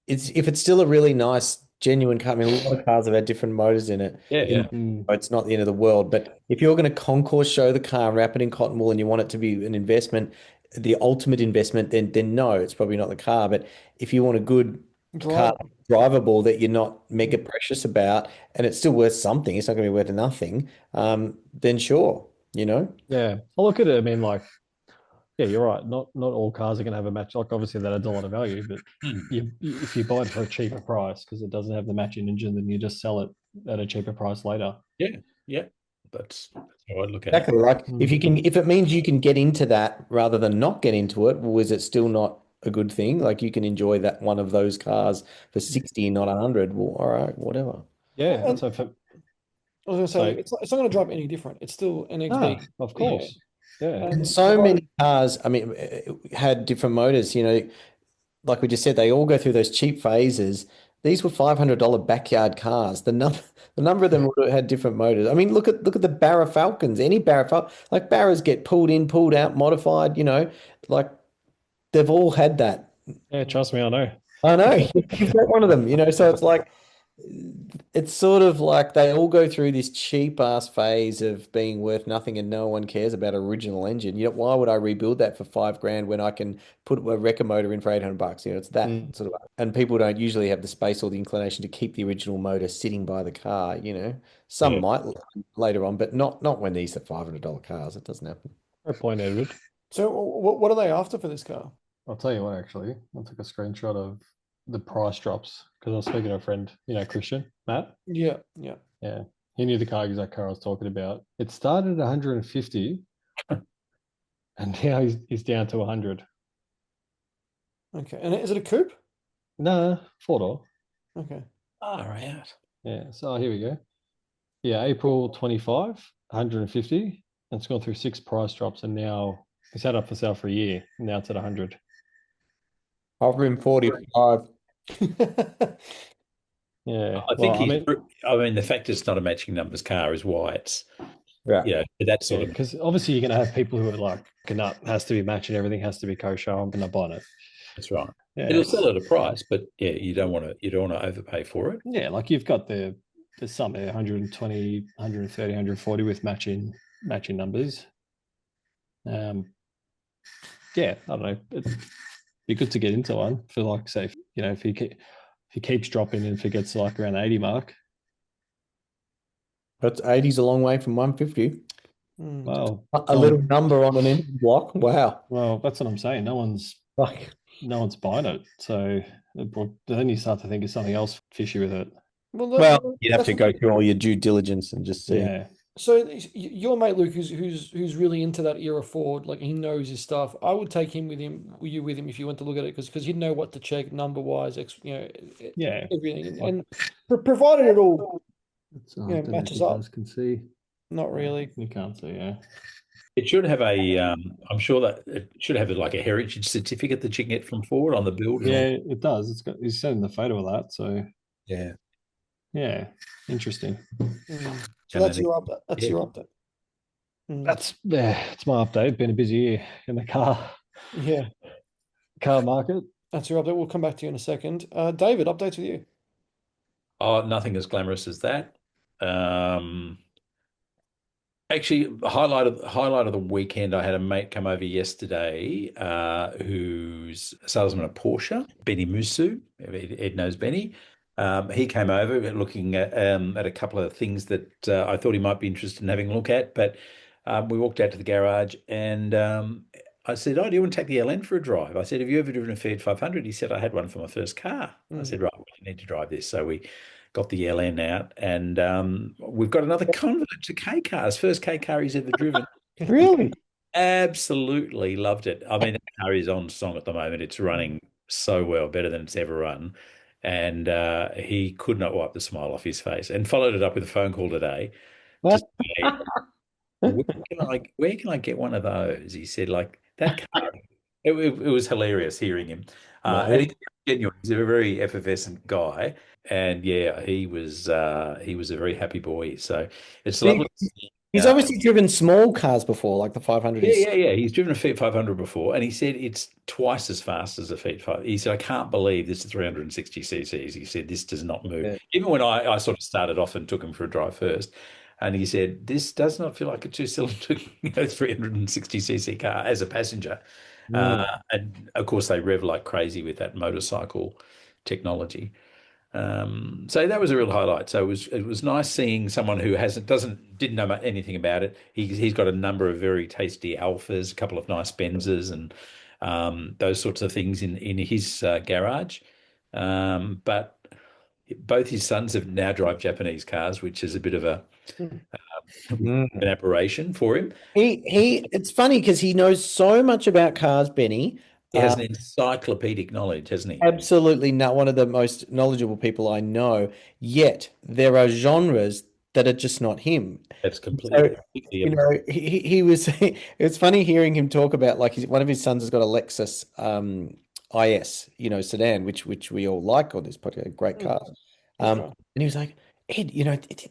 It's if it's still a really nice, genuine car. I mean, a lot of cars have had different motors in it. Yeah. It's not the end of the world. But if you're going to concourse show the car, wrap it in cotton wool, and you want it to be an investment, the ultimate investment, then no, it's probably not the car. But if you want a good car, drivable that you're not mega precious about, and it's still worth something, it's not going to be worth nothing. Then sure, you know. Yeah, I look at it. I mean, like, yeah, you're right. Not all cars are going to have a match. Like, obviously, that adds a lot of value. But if you buy it for a cheaper price because it doesn't have the matching engine, then you just sell it at a cheaper price later. Yeah. That's how I look at Exactly. it. Like if it means you can get into that rather than not get into it, well, is it still not a good thing? Like you can enjoy that one of those cars for 60, not 100. Well, all right, whatever. Yeah. And- So for, I was going to say, it's not going to drive any different. It's still an XB. of course. Yeah. And so many cars, I mean, had different motors, you know, like we just said, they all go through those cheap phases. These were $500 backyard cars. The number of them would have had different motors. I mean, look at the Barra Falcons. Any Barra Falcon, like Barras get pulled in, pulled out, modified. You know, like they've all had that. Yeah, trust me, I know. I know you've got one of them. You know, so it's like it's sort of like they all go through this cheap ass phase of being worth nothing, and no one cares about original engine. You know, why would I rebuild that for $5,000 when I can put a wrecker motor in for $800? You know, it's that sort of, and people don't usually have the space or the inclination to keep the original motor sitting by the car. You know, some might later on, but not when these are $500 cars. It doesn't happen. Fair point, Edward. So what are they after for this car? I'll tell you what, actually, I took a screenshot of the price drops because I was speaking to a friend, you know, Christian, Matt. Yeah. He knew the exact car I was talking about. It started at 150 and now he's down to 100. Okay. And is it a coupe? No, 4-door. Okay. Right. Yeah, so here we go. Yeah, April 25, 150. And it's gone through 6 price drops and now it's had up for sale for a year. And now it's at 100. I've been 45. Yeah, I mean, the fact it's not a matching numbers car is why it's that sort of, because obviously you're going to have people who are like, has to be matching, everything has to be kosher. I'm going to buy it. That's right. Yeah, it'll sell at a price, but yeah, you don't want to overpay for it. Yeah, like you've got there's some 120, 130, 140 with matching numbers. Yeah, I don't know. It'd be good to get into one for, like, say, you know, if he keeps dropping and if it gets like around 80 mark. But 80's a long way from 150. Well, a little number on an engine block. Wow. Well, that's what I'm saying. No one's buying it. So then you start to think of something else fishy with it. Well, you'd have to go through all your due diligence and just see. Yeah. So your mate Luke, who's really into that era Ford, like he knows his stuff. I would take him with him if you went to look at it, because he'd know what to check number wise, you know, everything, and provided it all matches up. Can see. Not really. You can't see. Yeah. It should have I'm sure that it should have like a heritage certificate that you can get from Ford on the build. Yeah, it does. He's sending the photo of that. So yeah, interesting. So that's your update. That's your update. It's my update. Been a busy year in the car market. That's your update. We'll come back to you in a second. David, updates with you. Oh, nothing as glamorous as that. Actually, highlight of the weekend, I had a mate come over yesterday who's a salesman at Porsche, Benny Musu. Ed knows Benny. He came over looking at a couple of things that I thought he might be interested in having a look at. But we walked out to the garage and I said, "Oh, do you want to take the LN for a drive?" I said, "Have you ever driven a Fiat 500?" He said, "I had one for my first car." I said, "Right, well, you need to drive this." So we got the LN out, and we've got another convert to K cars. First K car he's ever driven. Really? Absolutely loved it. I mean, that car is on song at the moment. It's running so well, better than it's ever run. And he could not wipe the smile off his face, and followed it up with a phone call today to say, where can I get one of those? He said, like that car. It was hilarious hearing him. And he's genuine. He's a very effervescent guy, and yeah, he was a very happy boy. So it's lovely. He's obviously driven small cars before, like the 500. Yeah. He's driven a Fiat 500 before, and he said it's twice as fast as a Fiat 5. He said, I can't believe this is 360 cc's. He said, this does not move. Yeah. Even when I sort of started off and took him for a drive first, and he said, this does not feel like a two-cylinder 360 cc car as a passenger. And of course, they rev like crazy with that motorcycle technology. So that was a real highlight. So it was nice seeing someone who didn't know anything about it. He's got a number of very tasty Alphas, a couple of nice Benzes, and those sorts of things in his garage. But both his sons have now drive Japanese cars, which is a bit of an aberration for him. It's funny because he knows so much about cars, Benny. He has an encyclopedic knowledge, hasn't he? Absolutely not one of the most knowledgeable people I know. Yet there are genres that are just not him. That's completely. So, he was. It's funny hearing him talk about like one of his sons has got a Lexus IS, sedan, which we all like on this podcast, great car. And he was like, Ed,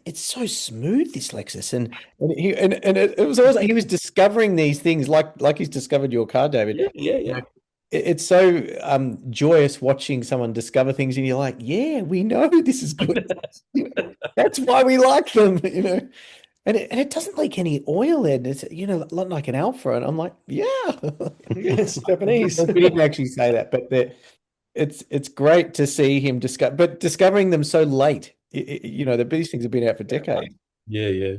it's so smooth, this Lexus, and it was always like he was discovering these things like he's discovered your car, David. Yeah. It's so joyous watching someone discover things, and you're like, yeah, we know this is good. That's why we like them, And it doesn't leak any oil, Ed. It's like an Alpha, and I'm like, yeah, it's Japanese. We didn't actually say that, but it's great to see him discovering them so late. These things have been out for decades. Yeah.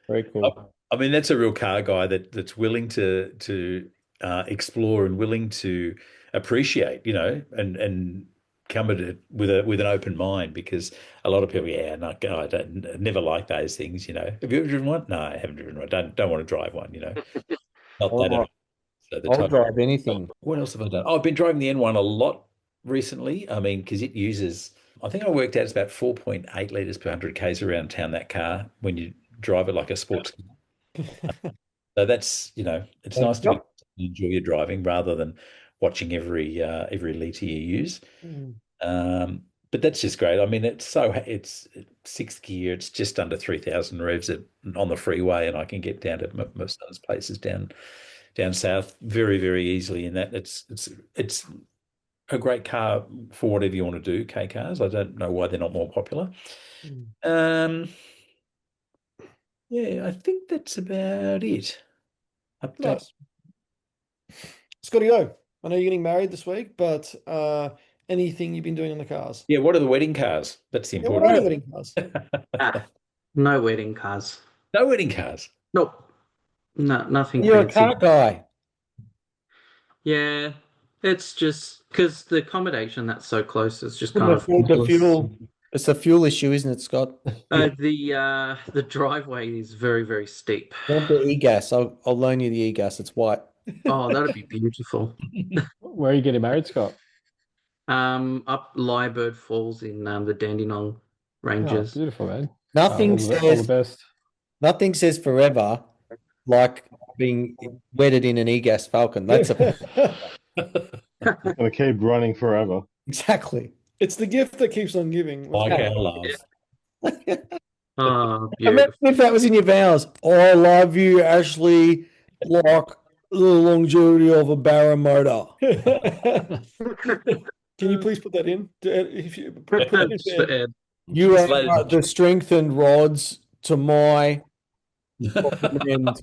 Very cool. I mean, that's a real car guy that's willing to explore and willing to appreciate, and come at it with an open mind, because a lot of people, I don't never like those things, Have you ever driven one? No, I haven't driven one. Don't want to drive one, Not that. I'll drive anything. What else have I done? Oh, I've been driving the N1 a lot recently. I mean, because it uses, I think I worked out it's about 4.8 litres per 100 Ks around town, that car, when you drive it like a sports car. So that's, it's nice to enjoy your driving rather than watching every litre you use. But that's just great. I mean, it's sixth gear. It's just under 3,000 revs on the freeway, and I can get down to most of those places down south very, very easily. In that, it's a great car for whatever you want to do. K cars. I don't know why they're not more popular. Yeah, I think that's about it. Nice. Scotty O, I know you're getting married this week, but anything you've been doing on the cars? Yeah, what are the wedding cars? That's the important. What are the wedding cars? No wedding cars. No wedding cars. Nope. No, nothing. You're fancy. a car guy. Yeah, it's just because the accommodation that's so close is just kind The of fuel. It's a fuel issue, isn't it, Scott? the driveway is very, very steep. Want the e-gas? I'll loan you the e-gas. It's white. Oh, that'd be beautiful. Where are you getting married, Scott? Up Lyrebird Falls in the Dandenong Ranges. Oh, beautiful, man. Nothing all the best. Nothing says forever like being wedded in an e-gas Falcon. That's Gonna keep running forever. exactly. It's the gift that keeps on giving. Like our love. Oh, Imagine if that was in your vows. I love you, Ashley, like the longevity of a Barra motor. Can you please put that in? If you put that in, Ed. You are the strengthened rods to my end.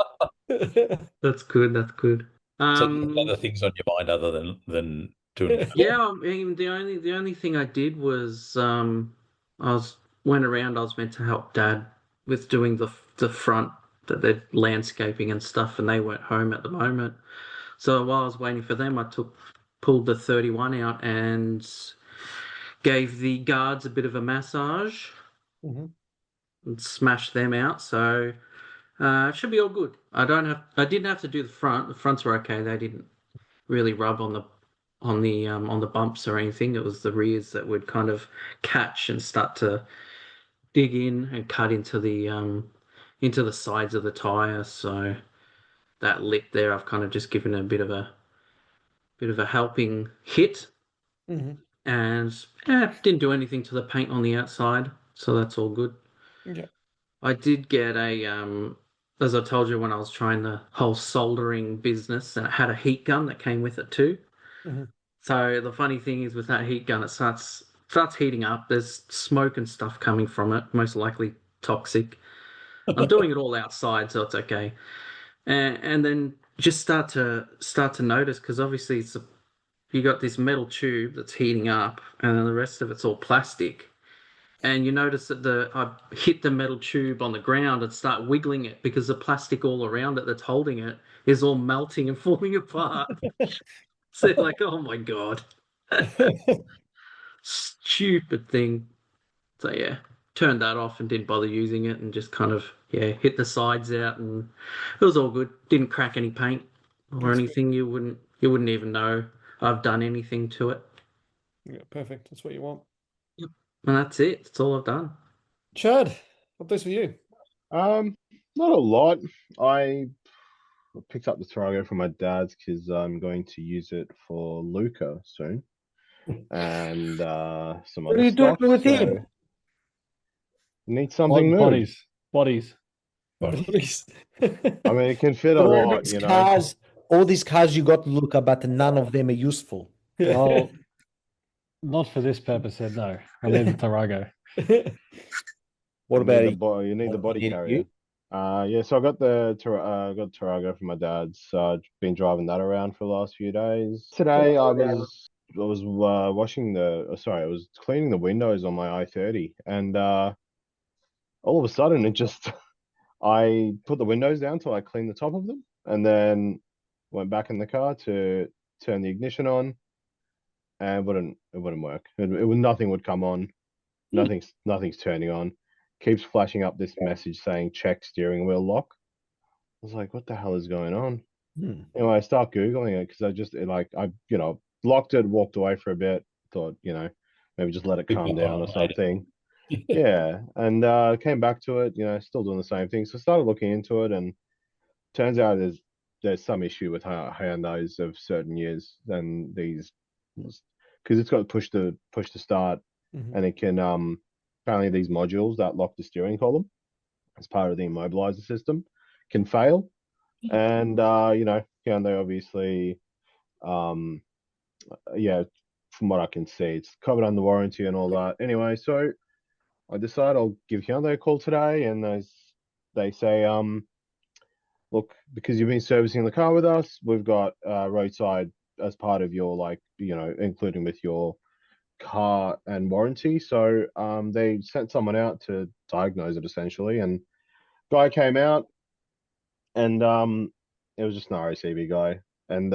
That's good. That's good. So other things on your mind other than doing. Yeah, I mean, the only thing I did was I went around. I was meant to help Dad with doing the front, that they're landscaping and stuff, and they weren't home at the moment. So while I was waiting for them, I pulled the 31 out and gave the guards a bit of a massage Mhm. and smashed them out. So it should be all good. I didn't have to do the front. The fronts were okay. They didn't really rub on the bumps or anything. It was the rears that would kind of catch and start to dig in and cut into the sides of the tire. So that lip there, I've kind of just given a bit of a helping hit, Mhm. and didn't do anything to the paint on the outside, so that's all good. Yeah. I did get as I told you when I was trying the whole soldering business, and it had a heat gun that came with it too. Mhm. So the funny thing is with that heat gun, it starts heating up. There's smoke and stuff coming from it, most likely toxic. I'm doing it all outside, so it's okay. And then just start to notice, because obviously you got this metal tube that's heating up, and then the rest of it's all plastic. And you notice that I hit the metal tube on the ground and start wiggling it, because the plastic all around it that's holding it is all melting and falling apart. So you're like, oh my God. Stupid thing. So yeah, turned that off and didn't bother using it, and just kind of hit the sides out, and it was all good. Didn't crack any paint or That's anything. You wouldn't even know I've done anything to it. Yeah, perfect. That's what you want. Yep. And that's it. That's all I've done. Chad, what this for you? Not a lot. I picked up the Tarago from my dad's because I'm going to use it for Luka soon, and some What other are you doing stuff. with So him? need something moved. Bodies. Please. I mean, it can fit a lot, you know. All these cars you got, Luca, but none of them are useful. Well, not for this purpose, said no. I need the Tarago. What about you need the body you? carrier. Yeah, so I got the Tarago from my dad's. Been driving that around for the last few days. Today I was washing I was cleaning the windows on my i30, and all of a sudden it just I put the windows down till I cleaned the top of them, and then went back in the car to turn the ignition on, and it wouldn't work. Nothing would come on. Nothing's turning on. Keeps flashing up this message saying check steering wheel lock. I was like, what the hell is going on? Anyway, I start Googling it because I locked it, walked away for a bit, thought, maybe just let it calm down or something. Yeah. And came back to it, still doing the same thing. So I started looking into it, and turns out there's some issue with Hyundai's of certain years, and these, because it's got push to start, and it can apparently these modules that lock the steering column as part of the immobilizer system can fail, and Hyundai obviously, from what I can see, it's covered under warranty and all that. Anyway, so I decide I'll give Hyundai a call today, and they say, look, because you've been servicing the car with us, we've got roadside as part of your, including with your car and warranty. So they sent someone out to diagnose it essentially, and guy came out, and it was just an RACV guy, and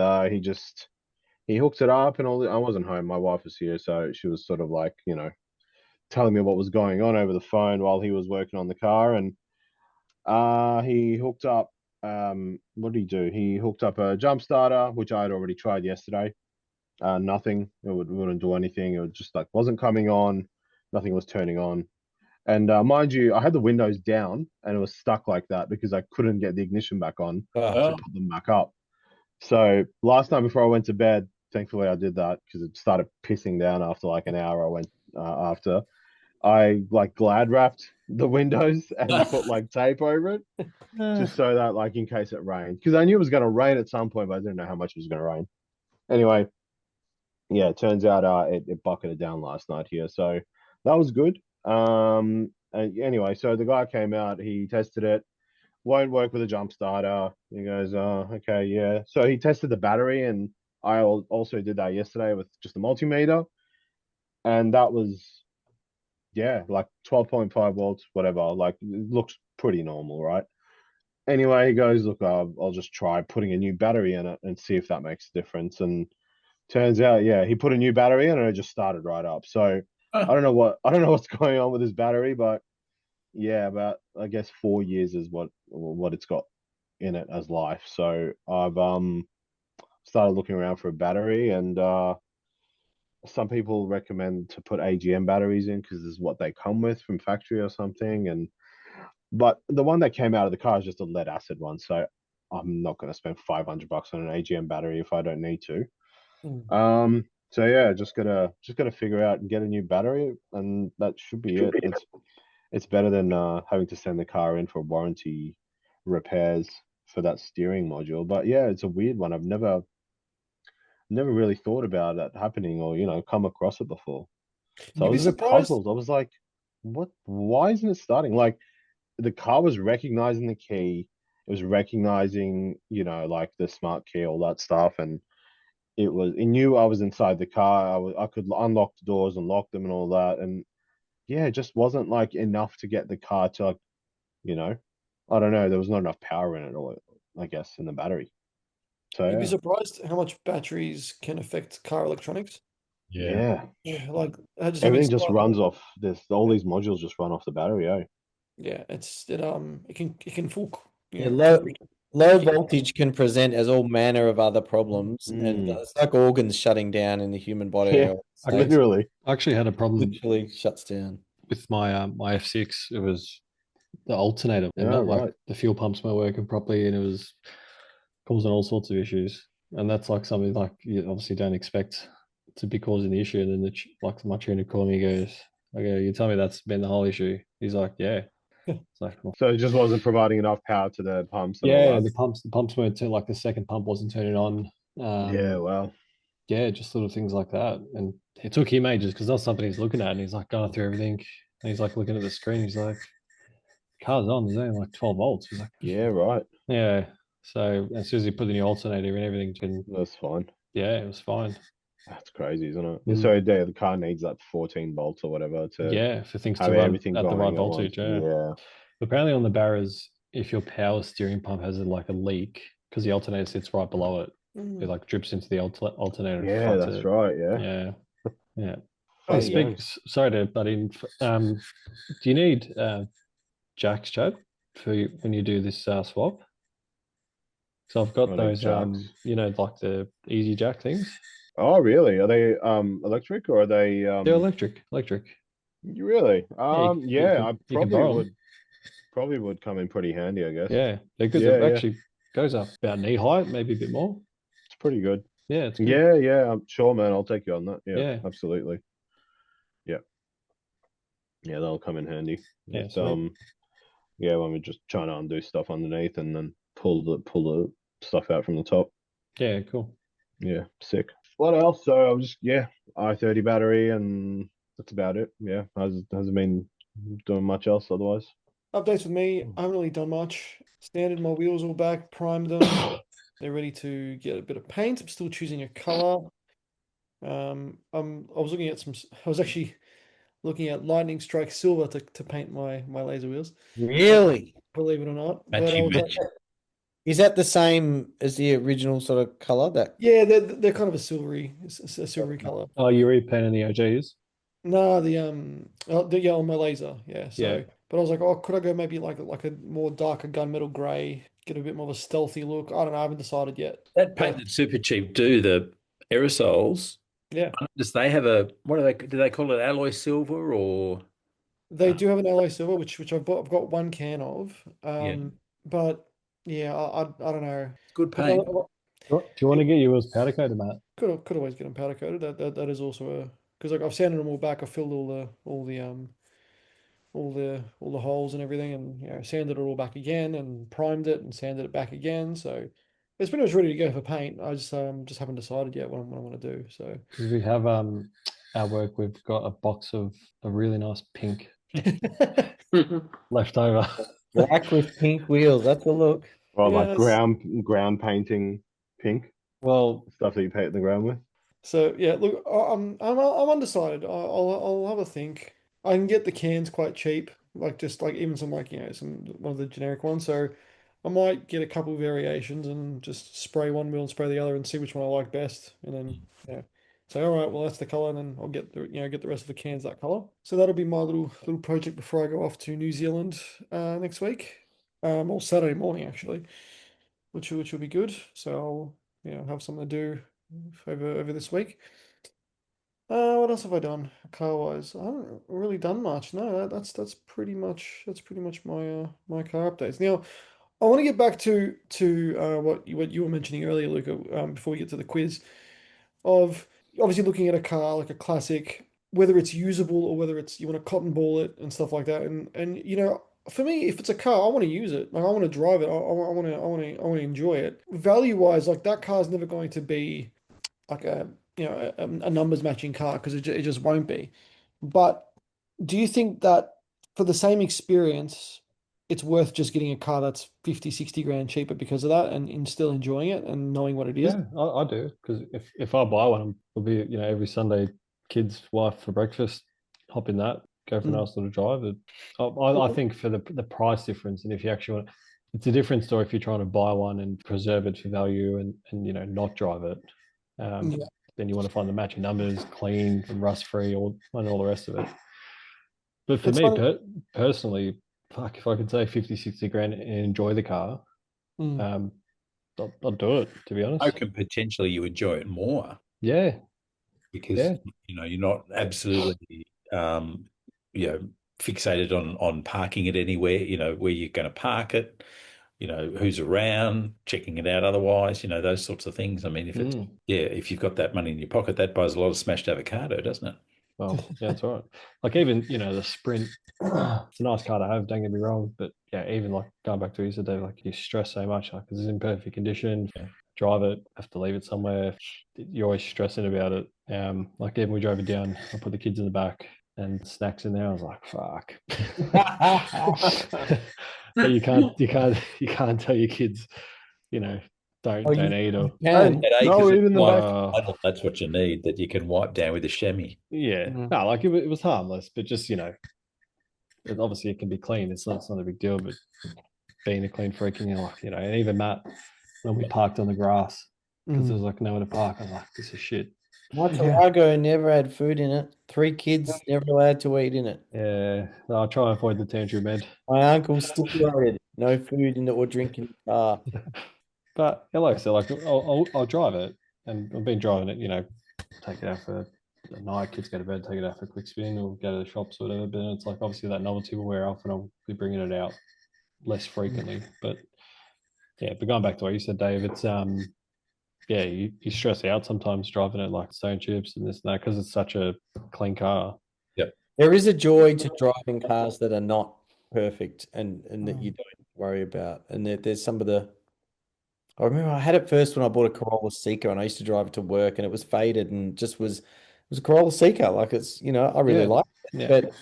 he hooked it up and all. I wasn't home, my wife was here, so she was sort of like, telling me what was going on over the phone while he was working on the car. And he hooked up, what did he do? He hooked up a jump starter, which I had already tried yesterday. Nothing. It wouldn't do anything. It was just wasn't coming on. Nothing was turning on. And mind you, I had the windows down, and it was stuck like that because I couldn't get the ignition back on to put them back up. So last night before I went to bed, thankfully I did that because it started pissing down after like an hour. I went after. I glad wrapped the windows and put tape over it, just so that in case it rained, because I knew it was going to rain at some point, but I didn't know how much it was going to rain. Anyway, yeah, it turns out it bucketed down last night here, so that was good. And anyway, so the guy came out, he tested it, won't work with a jump starter. He goes, oh, okay, yeah. So he tested the battery, and I also did that yesterday with just a multimeter, and that was 12.5 volts, whatever. It looks pretty normal, right? Anyway, he goes, look, I'll just try putting a new battery in it and see if that makes a difference. And turns out, he put a new battery in, and it just started right up. So I don't know what's going on with this battery, but yeah, about I guess 4 years is what it's got in it as life. So I've started looking around for a battery, and some people recommend to put AGM batteries in because this is what they come with from factory or something. And but the one that came out of the car is just a lead acid one, so I'm not going to spend $500 on an AGM battery if I don't need to. So yeah, just gotta figure out and get a new battery, and that should be it. It's better than having to send the car in for warranty repairs for that steering module. But yeah, it's a weird one. I've never really thought about that happening or come across it before. So I You'd be was a bit surprised. puzzled. I was like, what? Why isn't it starting? Like the car was recognizing the key. It was recognizing, like the smart key, all that stuff, and it knew I was inside the car. I could unlock the doors and lock them and all that, and yeah, it just wasn't like enough to get the car to like, you know, I don't know. There was not enough power in it, or I guess in the battery. So You'd be yeah, surprised how much batteries can affect car electronics. yeah, Yeah, like just having everything just started. runs off this. All these modules just run off the battery. Oh, Yeah, it can full Yeah, full low voltage can present as all manner of other problems, and Mm. it's like organs shutting down in the human body. Yeah, literally. I actually had a problem Literally shuts down. with my F6. It was the alternator, and Yeah, not like right. the fuel pumps weren't working properly, and it was causing all sorts of issues. And that's like something like you obviously don't expect to be causing the issue. And then like my tuner called me, and goes, "Okay, you tell me that's been the whole issue." He's like, "Yeah." It's like, well, So it just wasn't providing enough power to the pumps and all yeah, that. the pumps weren't like the second pump wasn't turning on. Yeah, well, Yeah, just little things like that. And it took him ages because that's something he's looking at, and he's like going through everything. And he's like looking at the screen. He's like, "Car's on. There's only like 12 volts." He's like, yeah, right. "Yeah." So as soon as he put the new alternator and everything, That's fine. yeah, it was fine. That's crazy, isn't it? Mm. So the car needs that 14 volts or whatever to Yeah, for things to have run everything at the right going at once. voltage. Yeah. Yeah. Apparently on the Barras, if your power steering pump has like a leak, because the alternator sits right below it, it like drips into the alternator and Yeah, fucks that's it. right. Yeah. Yeah. Yeah. There Hey, you go. sorry to butt in. Do you need jacks, Chad, when you do this swap? So I've got I need those, jacks. like the easy jack things. Oh, really? Are they electric or are they They're electric. Electric. really? Yeah, I You can borrow 'em. probably would come in pretty handy, I guess. Yeah, they're good. Yeah, It yeah. actually goes up about knee height, maybe a bit more. It's pretty good. Yeah, it's good. Yeah, yeah, I'm sure, man. I'll take you on that. Yeah, Yeah. absolutely. Yeah. Yeah, that'll come in handy. Yeah, Just, sweet. yeah, when we're just trying to undo stuff underneath and then pull the stuff out from the top. Yeah, cool. Yeah, sick. What else? So I'm just i30 battery and that's about it. Yeah, hasn't been doing much else otherwise. Updates with me. I haven't really done much. Standard, my wheels all back, primed them. They're ready to get a bit of paint. I'm still choosing a color. I was looking at I was actually looking at Lightning Strike Silver to paint my laser wheels. Really? Believe it or not. But Matchy I was match. Is that the same as the original sort of color? That yeah, they're kind of a silvery color. Oh, you're repainting the OGs? No, yeah, on my laser, yeah. So, Yeah. but I was like, oh, could I go maybe like a more darker gunmetal gray, get a bit more of a stealthy look? I don't know, I haven't decided yet. That paint that Super Cheap do, the aerosols, Yeah, does they have do they call it alloy silver or? they do have an alloy silver, which I've got one can of. Yeah. But yeah, I don't know. It's good Look, paint. Do you want to get yours powder coated, Matt? could always get them powder coated. That is also a because like I've sanded them all back. I filled all the holes and everything, and sanded it all back again, and primed it, and sanded it back again. So it's pretty much ready to go for paint. I just haven't decided yet what I want to do. So Because we have our work, we've got a box of a really nice pink left over. black with pink wheels. That's a look. Well, Yeah, like that's- ground painting pink Well, stuff that you paint the ground with. So yeah, look, I'm undecided. I'll have a think. I can get the cans quite cheap, like just like even some like some one of the generic ones. So I might get a couple of variations and just spray one wheel and spray the other and see which one I like best. And then say, all right, well that's the color, and then I'll get the rest of the cans that color. So that'll be my little project before I go off to New Zealand next week, or Saturday morning actually, which will be good. So I'll have something to do over this week. What else have I done car wise? I haven't really done much. No, that's pretty much my my car updates. Now, I want to get back to what you were mentioning earlier, Luca, before we get to the quiz, of obviously looking at a car like a classic, whether it's usable or whether it's you want to cotton ball it and stuff like that. And for me, if it's a car, I want to use it. Like I want to drive it. I want to enjoy it. Value wise, like that car is never going to be like a numbers matching car because it just won't be. But do you think that for the same experience, it's worth just getting a car that's 50, 60 grand cheaper because of that and still enjoying it and knowing what it is? Yeah, I do, because if I buy one, it'll be every Sunday, kids, wife for breakfast, hop in that, go for a nice little drive. I think for the price difference, and if you actually want, it's a different story if you're trying to buy one and preserve it for value and not drive it. Then you want to find the matching numbers, clean and rust free, and all the rest of it. But for me personally, fuck, if I could say 50, 60 grand and enjoy the car, I'll do it, to be honest. How can potentially you enjoy it more? Yeah. Because you're not absolutely fixated on parking it anywhere, where you're going to park it, who's around, checking it out otherwise, those sorts of things. I mean, if you've got that money in your pocket, that buys a lot of smashed avocado, doesn't it? Well, yeah, that's right. Like even, the Sprint, it's a nice car to have, don't get me wrong. But yeah, even like going back to what you said, Dave, like you stress so much, like it's in perfect condition, drive it, have to leave it somewhere. You're always stressing about it. Like even we drove it down, I put the kids in the back and snacks in there. I was like, fuck. But you can't tell your kids, don't eat or even the back. That's what you need, that you can wipe down with a chamois. Yeah. No, like it was harmless, but just obviously it can be clean. It's not a big deal, but being a clean freak, and and even Matt, when we parked on the grass because there was like nowhere to park, I was like, this is shit. My Tarago never had food in it. 3 kids never allowed to eat in it. Yeah, I'll try and avoid the tantrum, man. My uncle stipulated no food in it or drink in the car. But like I said, like I'll drive it, and I've been driving it. Take it out for the night, kids go to bed, take it out for a quick spin, or go to the shops or whatever. But it's like obviously that novelty will wear off, and I'll be bringing it out less frequently. But yeah, but going back to what you said, Dave, it's you stress out sometimes driving it, like stone chips and this and that, because it's such a clean car. Yep. There is a joy to driving cars that are not perfect and that you don't worry about. And there's some of the. I remember I had it first when I bought a Corolla Seeker, and I used to drive it to work, and it was faded and it was a Corolla Seeker. Like it's I really liked it, but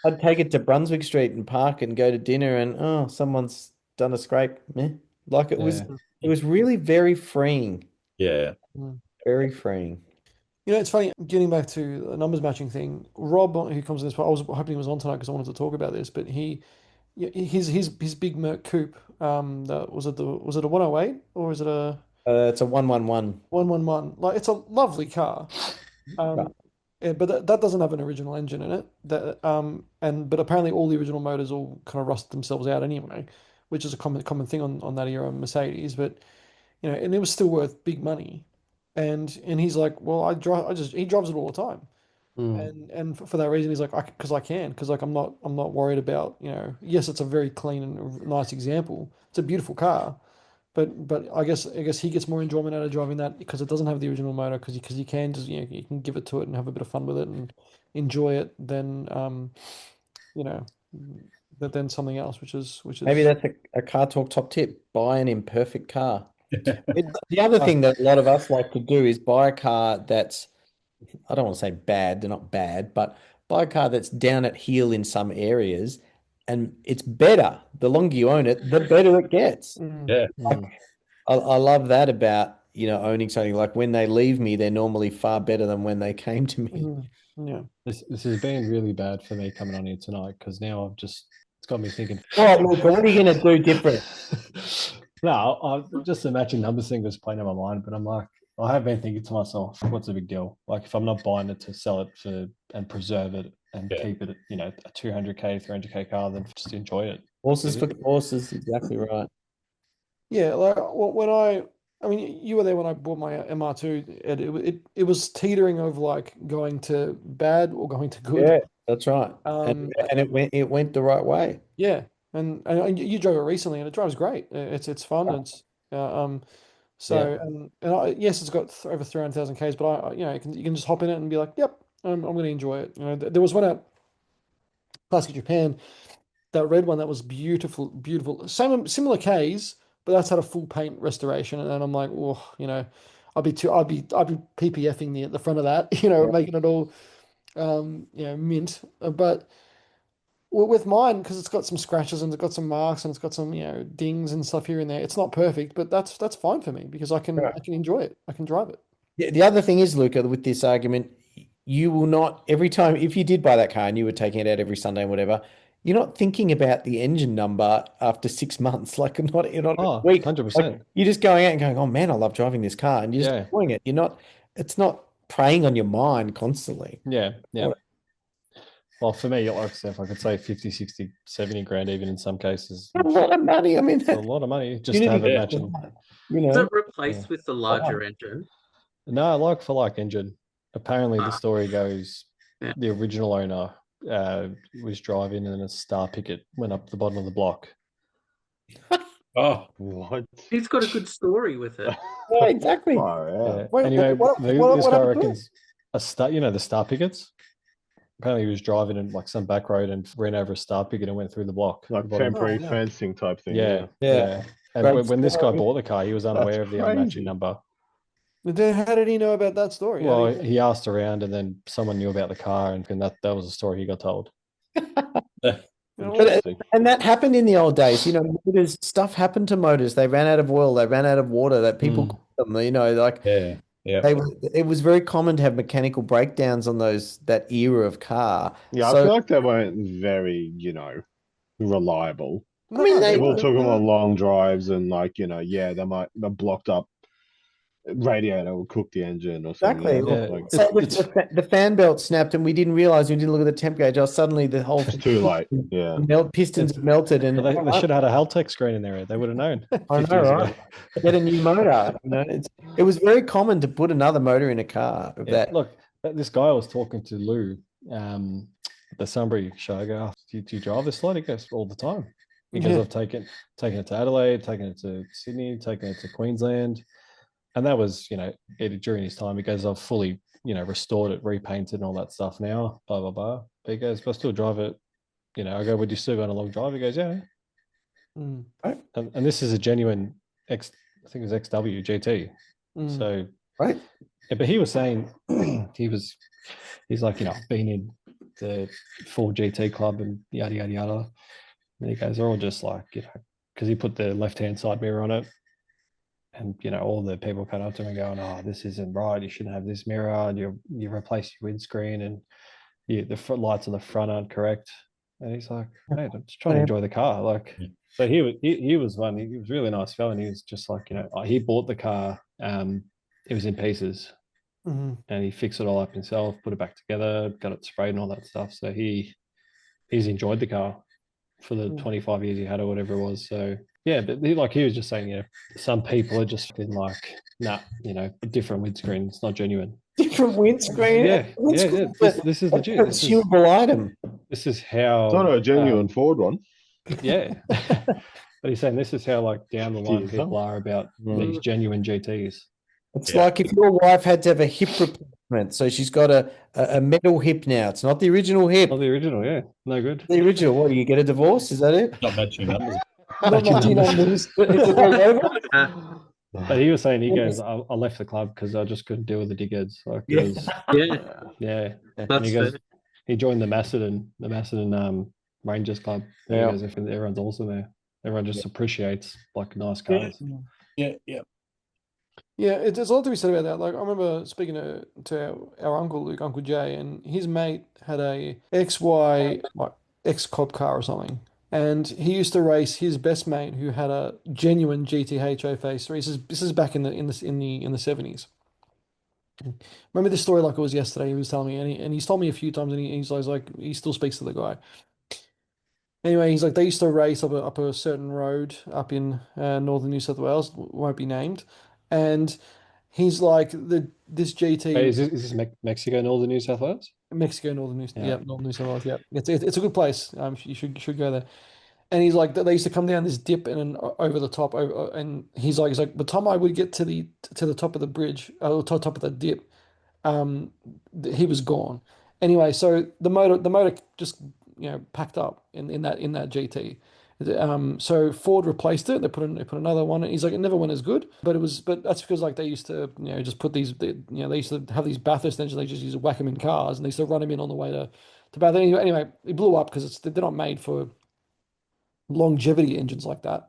I'd take it to Brunswick Street and park and go to dinner, and someone's done a scrape. Like it was really very freeing. Yeah. Very freeing. It's funny, getting back to the numbers matching thing, Rob, who comes in this part, I was hoping he was on tonight because I wanted to talk about this, but his big Merc coupe, was it a 108 or is it a it's a 111. 111. Like it's a lovely car. But that doesn't have an original engine in it. But apparently all the original motors all kind of rust themselves out anyway, which is a common thing on that era Mercedes. But and it was still worth big money. And he's like, well, he drives it all the time. And for that reason, he's like, because I'm not worried about, yes, it's a very clean and nice example. It's a beautiful car, but I guess he gets more enjoyment out of driving that because it doesn't have the original motor, because you can just you can give it to it and have a bit of fun with it and enjoy it than than something else, which is maybe that's a car talk top tip: buy an imperfect car. The other thing that a lot of us like to do is buy a car that's, I don't want to say bad, they're not bad, but buy a car that's down at heel in some areas, and it's better. The longer you own it, the better it gets. Yeah. I love that about, owning something. Like when they leave me, they're normally far better than when they came to me. Yeah. This has been really bad for me coming on here tonight, because now it's got me thinking. Oh, look, what are you going to do different? No, just the matching numbers thing was playing on my mind, but I'm like, I have been thinking to myself, what's the big deal? Like, if I'm not buying it to sell it for and preserve it and keep it, a 200k, 300k car, then just enjoy it. Horses for courses, exactly right. Yeah, like when I mean, you were there when I bought my MR2, Ed. It was teetering of like going to bad or going to good. Yeah, that's right. And it went the right way. Yeah, and you drove it recently, and it drives great. It's fun. It's so yes, it's got over 300,000 Ks, but you can just hop in it and be like, yep, I'm going to enjoy it. There was one at Classic Japan, that red one that was beautiful, beautiful. Similar Ks, but that's had a full paint restoration, and I'm like, oh, I'd be PPFing the front of that, making it all, mint. But with mine, because it's got some scratches and it's got some marks and it's got some, dings and stuff here and there. It's not perfect, but that's fine for me because I can enjoy it. I can drive it. Yeah, the other thing is, Luca, with this argument, you will not every time if you did buy that car and you were taking it out every Sunday and whatever, you're not thinking about the engine number after 6 months. Like you're not a week. 100%. Like, you're just going out and going, oh man, I love driving this car, and you're just enjoying it. It's not preying on your mind constantly. Yeah. Well, for me, like I said, if I could say 50, 60, 70 grand even in some cases. A lot of money. I mean, it's a lot of money just to have it matching. Is it replaced with the larger engine? No, like engine. Apparently, the story goes the original owner was driving and a star picket went up the bottom of the block. Oh, what? He's got a good story with it. Yeah, exactly. Oh, yeah. Wait, anyway, this guy happened to reckons a star. The star pickets. Apparently, he was driving in like some back road and ran over a star picket and went through the block. Like temporary fencing type thing. Yeah. And Great when this guy story. bought the car, he was unaware of the unmatching number. Then how did he know about that story? Well, he asked around, and then someone knew about the car, and that was the story he got told. And that happened in the old days. Motors, stuff happened to motors. They ran out of oil. They ran out of water. That people caught them. It was very common to have mechanical breakdowns on that era of car. Yeah, So- I feel like they weren't very, reliable. I mean, People took them on long drives and they might have blocked up radiator will cook the engine or something. Exactly. The fan belt snapped and we didn't realize, we didn't look at the temp gauge. Suddenly the whole it's too late. Yeah. Pistons melted, and they should have had a Haltech screen in there. They would have known. I know, right? Get a new motor. It was very common to put another motor in a car. Look, this guy was talking to Lou, the Sunbury show. I go, do you drive this slot? He goes, all the time. He goes, I've taken it to Adelaide, taken it to Sydney, taken it to Queensland. And that was, during his time. He goes, I've fully, restored it, repainted and all that stuff now, blah, blah, blah. But he goes, but I still drive it. I go, would you still go on a long drive? He goes, yeah. Right. And this is a genuine I think it was XW GT. So, right. Yeah, but he was saying, he's like, I've been in the full GT club and yada, yada, yada. And he goes, they're all just like, because he put the left-hand side mirror on it. And, all the people come up to him and going, oh, this isn't right. You shouldn't have this mirror. And you replace your windscreen and the front lights on the front aren't correct. And he's like, mate, I'm just trying to enjoy the car. Like, so he was one. He was a really nice fella. And he was just like, he bought the car. It was in pieces. Mm-hmm. And he fixed it all up himself, put it back together, got it sprayed and all that stuff. So he's enjoyed the car for the 25 years he had or whatever it was. So yeah, but he was just saying, some people are just been like, nah, a different windscreen. It's not genuine. Different windscreen. Yeah. This is legit. Consumable item. This is how. It's not a genuine Ford one. Yeah. But he's saying this is how down the line people are about these genuine GTs. It's like if your wife had to have a hip replacement, so she's got a metal hip now. It's not the original hip. Not the original, yeah. No good. The original. What, do you get a divorce? Is that it? Not matching numbers. But he was saying, he goes, I left the club because I just couldn't deal with the dickheads. Yeah. And he goes, he joined the Macedon Rangers club. Yeah. He goes, everyone's awesome there. Everyone just appreciates nice cars. Yeah. Yeah, there's a lot to be said about that. Like, I remember speaking to our uncle Luke, Uncle Jay, and his mate had a XY ex-cop car or something, and he used to race his best mate who had a genuine GTH 053. This is back in the 70s, Remember this story like it was yesterday. He was telling me, and he's told me a few times, and he's like he still speaks to the guy. Anyway, he's like they used to race up a certain road up in northern New South Wales, won't be named, and he's like this GT Wait, is this Mexico, northern New South Wales? Mexico, northern New Yeah. northern New South Wales. Yeah, it's a good place. You should go there. And he's like they used to come down this dip and over the top, and he's like by the time I would get to the top of the bridge, top of the dip, he was gone. Anyway, so the motor just packed up in that GT. So Ford replaced it. They put another one. He's like it never went as good, but that's because like they used to just put these they used to have these Bathurst engines. They just used to whack them in cars, and they used to run them in on the way to Bathurst. Anyway, it blew up because they're not made for longevity engines like that.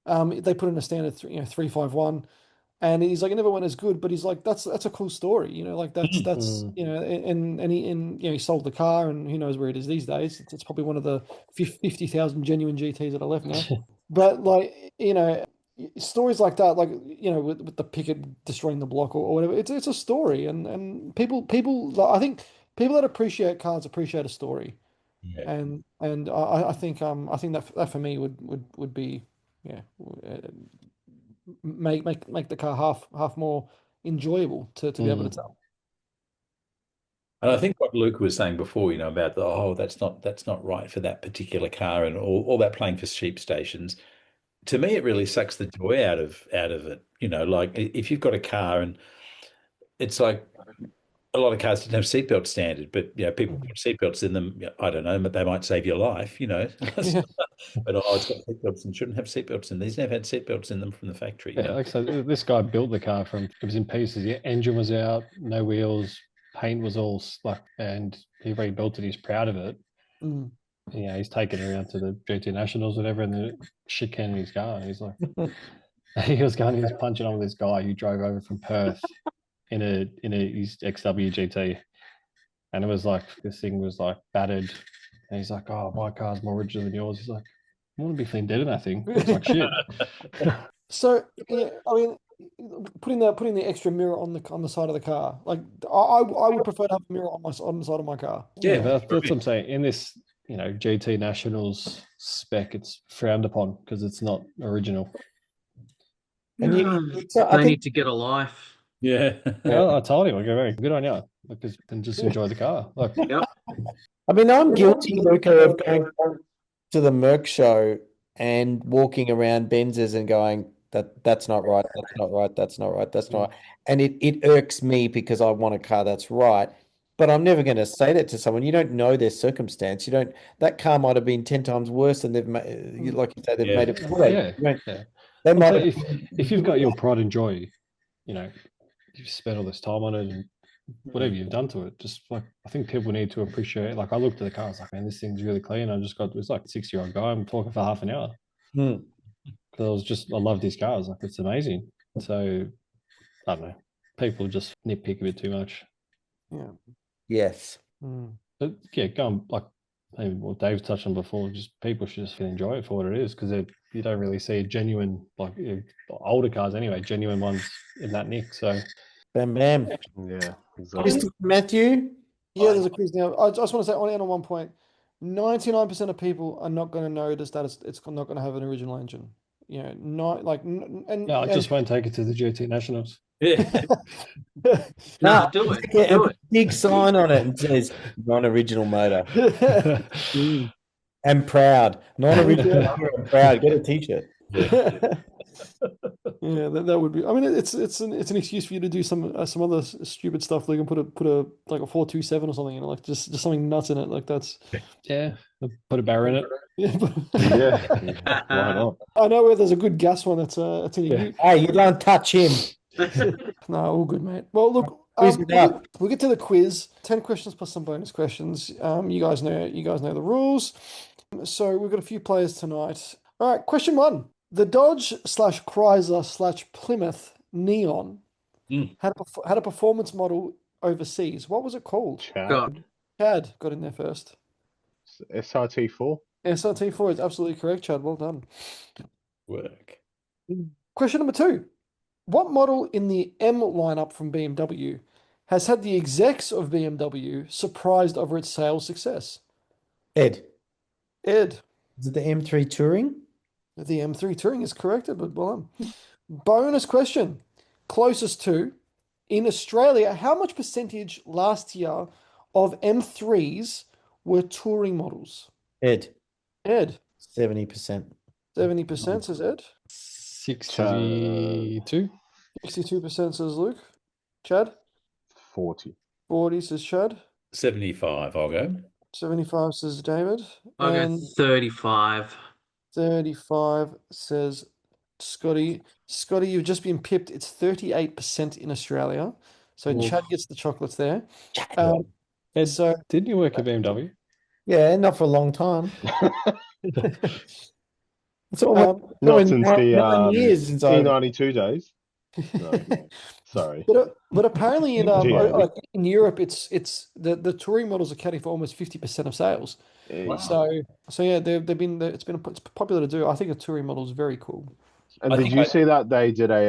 They put in a standard 351. And he's like, it never went as good, but he's like, that's a cool story, like that's and he sold the car, and who knows where it is these days. It's probably one of the 50,000 genuine GTs that are left now. But like, stories like that, like with the Pickett destroying the block or whatever, it's a story, and people, I think people that appreciate cars appreciate a story, and I think that for me would be make the car half more enjoyable to be able to tell. And I think what Luke was saying before, about that's not right for that particular car, and all that playing for sheep stations. To me, it really sucks the joy out of it. Like if you've got a car, and it's like a lot of cars didn't have seatbelt standard, but people put seatbelts in them. I don't know, but they might save your life. But it's got seatbelts and shouldn't have seatbelts in. These never had seatbelts in them from the factory. Yeah, like so this guy built the car it was in pieces. The engine was out, no wheels, paint was all like, and he rebuilt it. He's proud of it. He's taken it around to the GT Nationals, whatever, and the shit can in his car. And he's like, he was punching on with this guy who drove over from Perth in his XW GT, and it was like this thing was like battered, and he's like, "Oh, my car's more original than yours." He's like, "I want to be clean dead in that thing." It's like shit. So I mean, putting the extra mirror on the side of the car, like I would prefer to have a mirror on the side of my car. Yeah, but that's what I'm saying. In this GT Nationals spec, it's frowned upon because it's not original. And they need to get a life. Yeah, I told him, very good on you, and just enjoy the car. Like, yep. I mean, I'm guilty, Luca, of going to the Merc show and walking around Benzes and going, that's not right, that's not right, that's not right, that's not right. And it irks me because I want a car that's right. But I'm never going to say that to someone. You don't know their circumstance. That car might have been 10 times worse than they've made. Like you say, they've made it. They might if you've got your pride and joy, you've spent all this time on it, and whatever you've done to it, just like I think people need to appreciate. Like I looked at the car, I was like, man, this thing's really clean. It's like a 6-year-old guy. I'm talking for half an hour because I love these cars. Like it's amazing. So I don't know. People just nitpick a bit too much. Yeah. Yes. But yeah, going like maybe what Dave touched on before, just people should just enjoy it for what it is, because you don't really see genuine, like older cars anyway, genuine ones in that nick. So bam. Yeah, exactly. Matthew? Yeah, there's a quiz now. I just want to say on one point, 99% of people are not going to notice that it's not going to have an original engine. Not like I just won't take it to the GT Nationals. Yeah. No, do it. Do it. Big sign on it and says non-original motor. And proud. Non-original motor and proud. Get a t-shirt. Yeah, that would be. I mean, it's an excuse for you to do some other stupid stuff. Like, put a like a 427 or something, like just something nuts in it. Like that's put a barrier in it. Yeah, why not? I know where there's a good gas one. It's in a Hey, you don't touch him. No, all good, mate. Well, look, we'll get to the quiz. 10 questions plus some bonus questions. You guys know the rules. So we've got a few players tonight. All right, question 1. The Dodge/Chrysler/Plymouth Neon had a performance model overseas. What was it called? Chad got in there first. SRT4. SRT4 is absolutely correct, Chad. Well done. Work. Question number 2. What model in the M lineup from BMW has had the execs of BMW surprised over its sales success? Ed, Ed, is it the M3 Touring? the M3 Touring is correct, but well done. Bonus question. Closest to, in Australia, how much percentage last year of M3s were touring models? Ed, Ed, 70%. 70% says Ed. 62. 62% says Luke. Chad? 40. 40 says Chad. 75, I'll go. 75 says David. I'll go And 35. 35 says Scotty. Scotty, you've just been pipped. It's 38% in Australia. So Oof. Chad gets the chocolates there. Ed, So didn't you work at BMW? Yeah, not for a long time. It's almost Not since the 9 years since I. E92 days. No, no. Sorry. but apparently in GM. in Europe it's the touring models are accounting for almost 50% of sales. Wow. So yeah, they've been it's popular to do. I think a touring model is very cool. And did you see that they did a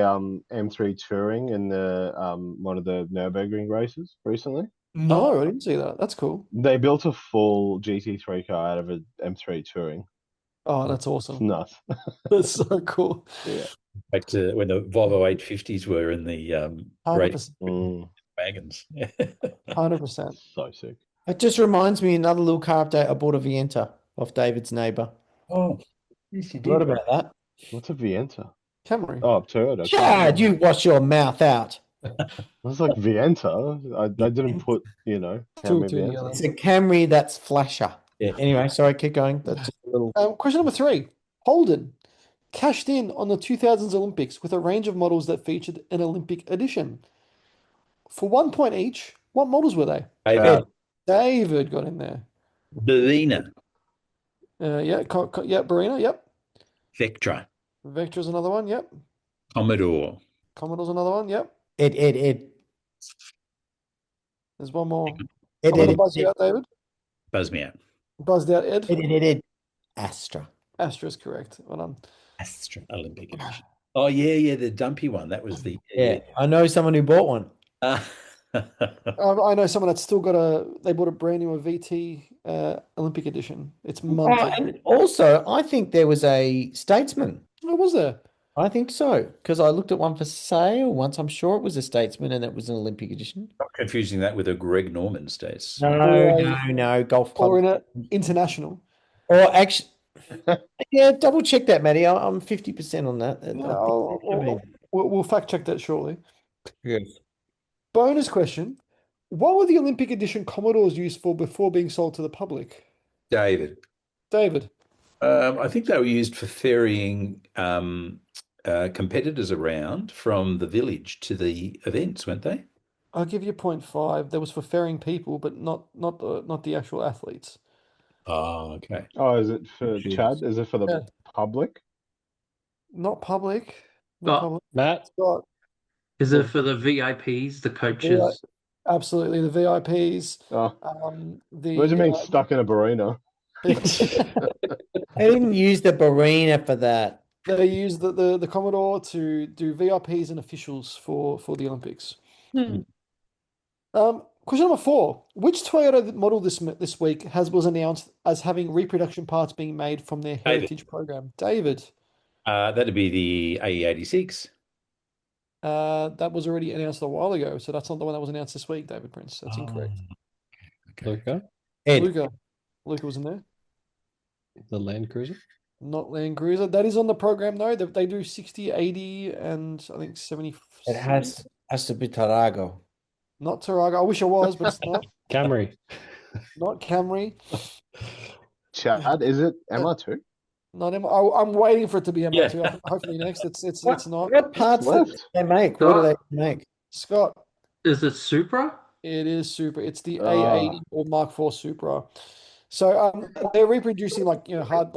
M3 touring in the one of the Nürburgring races recently? No, I didn't see that. That's cool. They built a full GT3 car out of an M3 touring. Oh, that's It's awesome. nuts. That's so cool. Yeah. Back to when the Volvo 850s were in the race 100%. wagons. 100%. So sick. It just reminds me another little car update. I bought a Vienta off David's neighbour. Oh, yes, you What did. about that? What's a Vienta? Camry. Oh, Toyota. Chad, you wash your mouth out. I was like Vienta. I didn't put, Two Camry and two Vienta. together. It's a Camry that's flasher. Yeah. Anyway, sorry, keep going. That's just a little. Question number 3. Holden cashed in on the 2000s Olympics with a range of models that featured an Olympic edition. For 1 point each, what models were they? David, David got in there. Bavina, Yeah, Barina, yep. Vectra, Vectra's another one, yep. Commodore. Commodore's another one, yep. Ed. There's one more. Ed, I'm gonna Ed, buzz you Ed, out, David. Buzz me out. Buzzed out, Ed. Ed. Astra. Astra's correct. Well done. Astra Olympic edition. Oh, yeah, the dumpy one. That was the. Yeah, I know someone who bought one. I know someone that's still they bought a brand new VT Olympic edition. It's monthly. And also, I think there was a Statesman. Oh, was there? I think so, because I looked at one for sale once. I'm sure it was a Statesman and it was an Olympic edition. Not confusing that with a Greg Norman States. No, golf club. Or in an international. Or actually, yeah, double check that, Matty. I'm 50% on that. We'll fact check that shortly. Yes. Bonus question. What were the Olympic edition Commodores used for before being sold to the public? David. I think they were used for ferrying competitors around from the village to the events, weren't they? I'll give you 0.5. That was for ferrying people, but not the actual athletes. Oh, okay. Oh, is it for Chad? Is it for the public? Not public. Matt? Scott. Is it for the VIPs, the coaches? Absolutely, the VIPs. Oh. What do you mean stuck in a Barina? They didn't use the Barina for that. They used the Commodore to do VIPs and officials for the Olympics. Question number 4. Which Toyota model this week was announced as having reproduction parts being made from their heritage program? David. That'd be the AE86. That was already announced a while ago, so that's not the one that was announced this week, David Prince. That's incorrect. Okay. Luka? Ed. Luka was in there. The Land Cruiser? Not Land Cruiser. That is on the program, though. They do 60, 80, and I think 70. It has to be Tarago. Not Tarago. I wish it was, but it's not. Camry. Not Camry. Chad, is it MR2? Not MR. I'm waiting for it to be MR2. Hopefully next. It's not. What parts do they make? What do they make? Scott. Is it Supra? It is Supra. It's the A80 or Mark IV Supra. So they're reproducing hard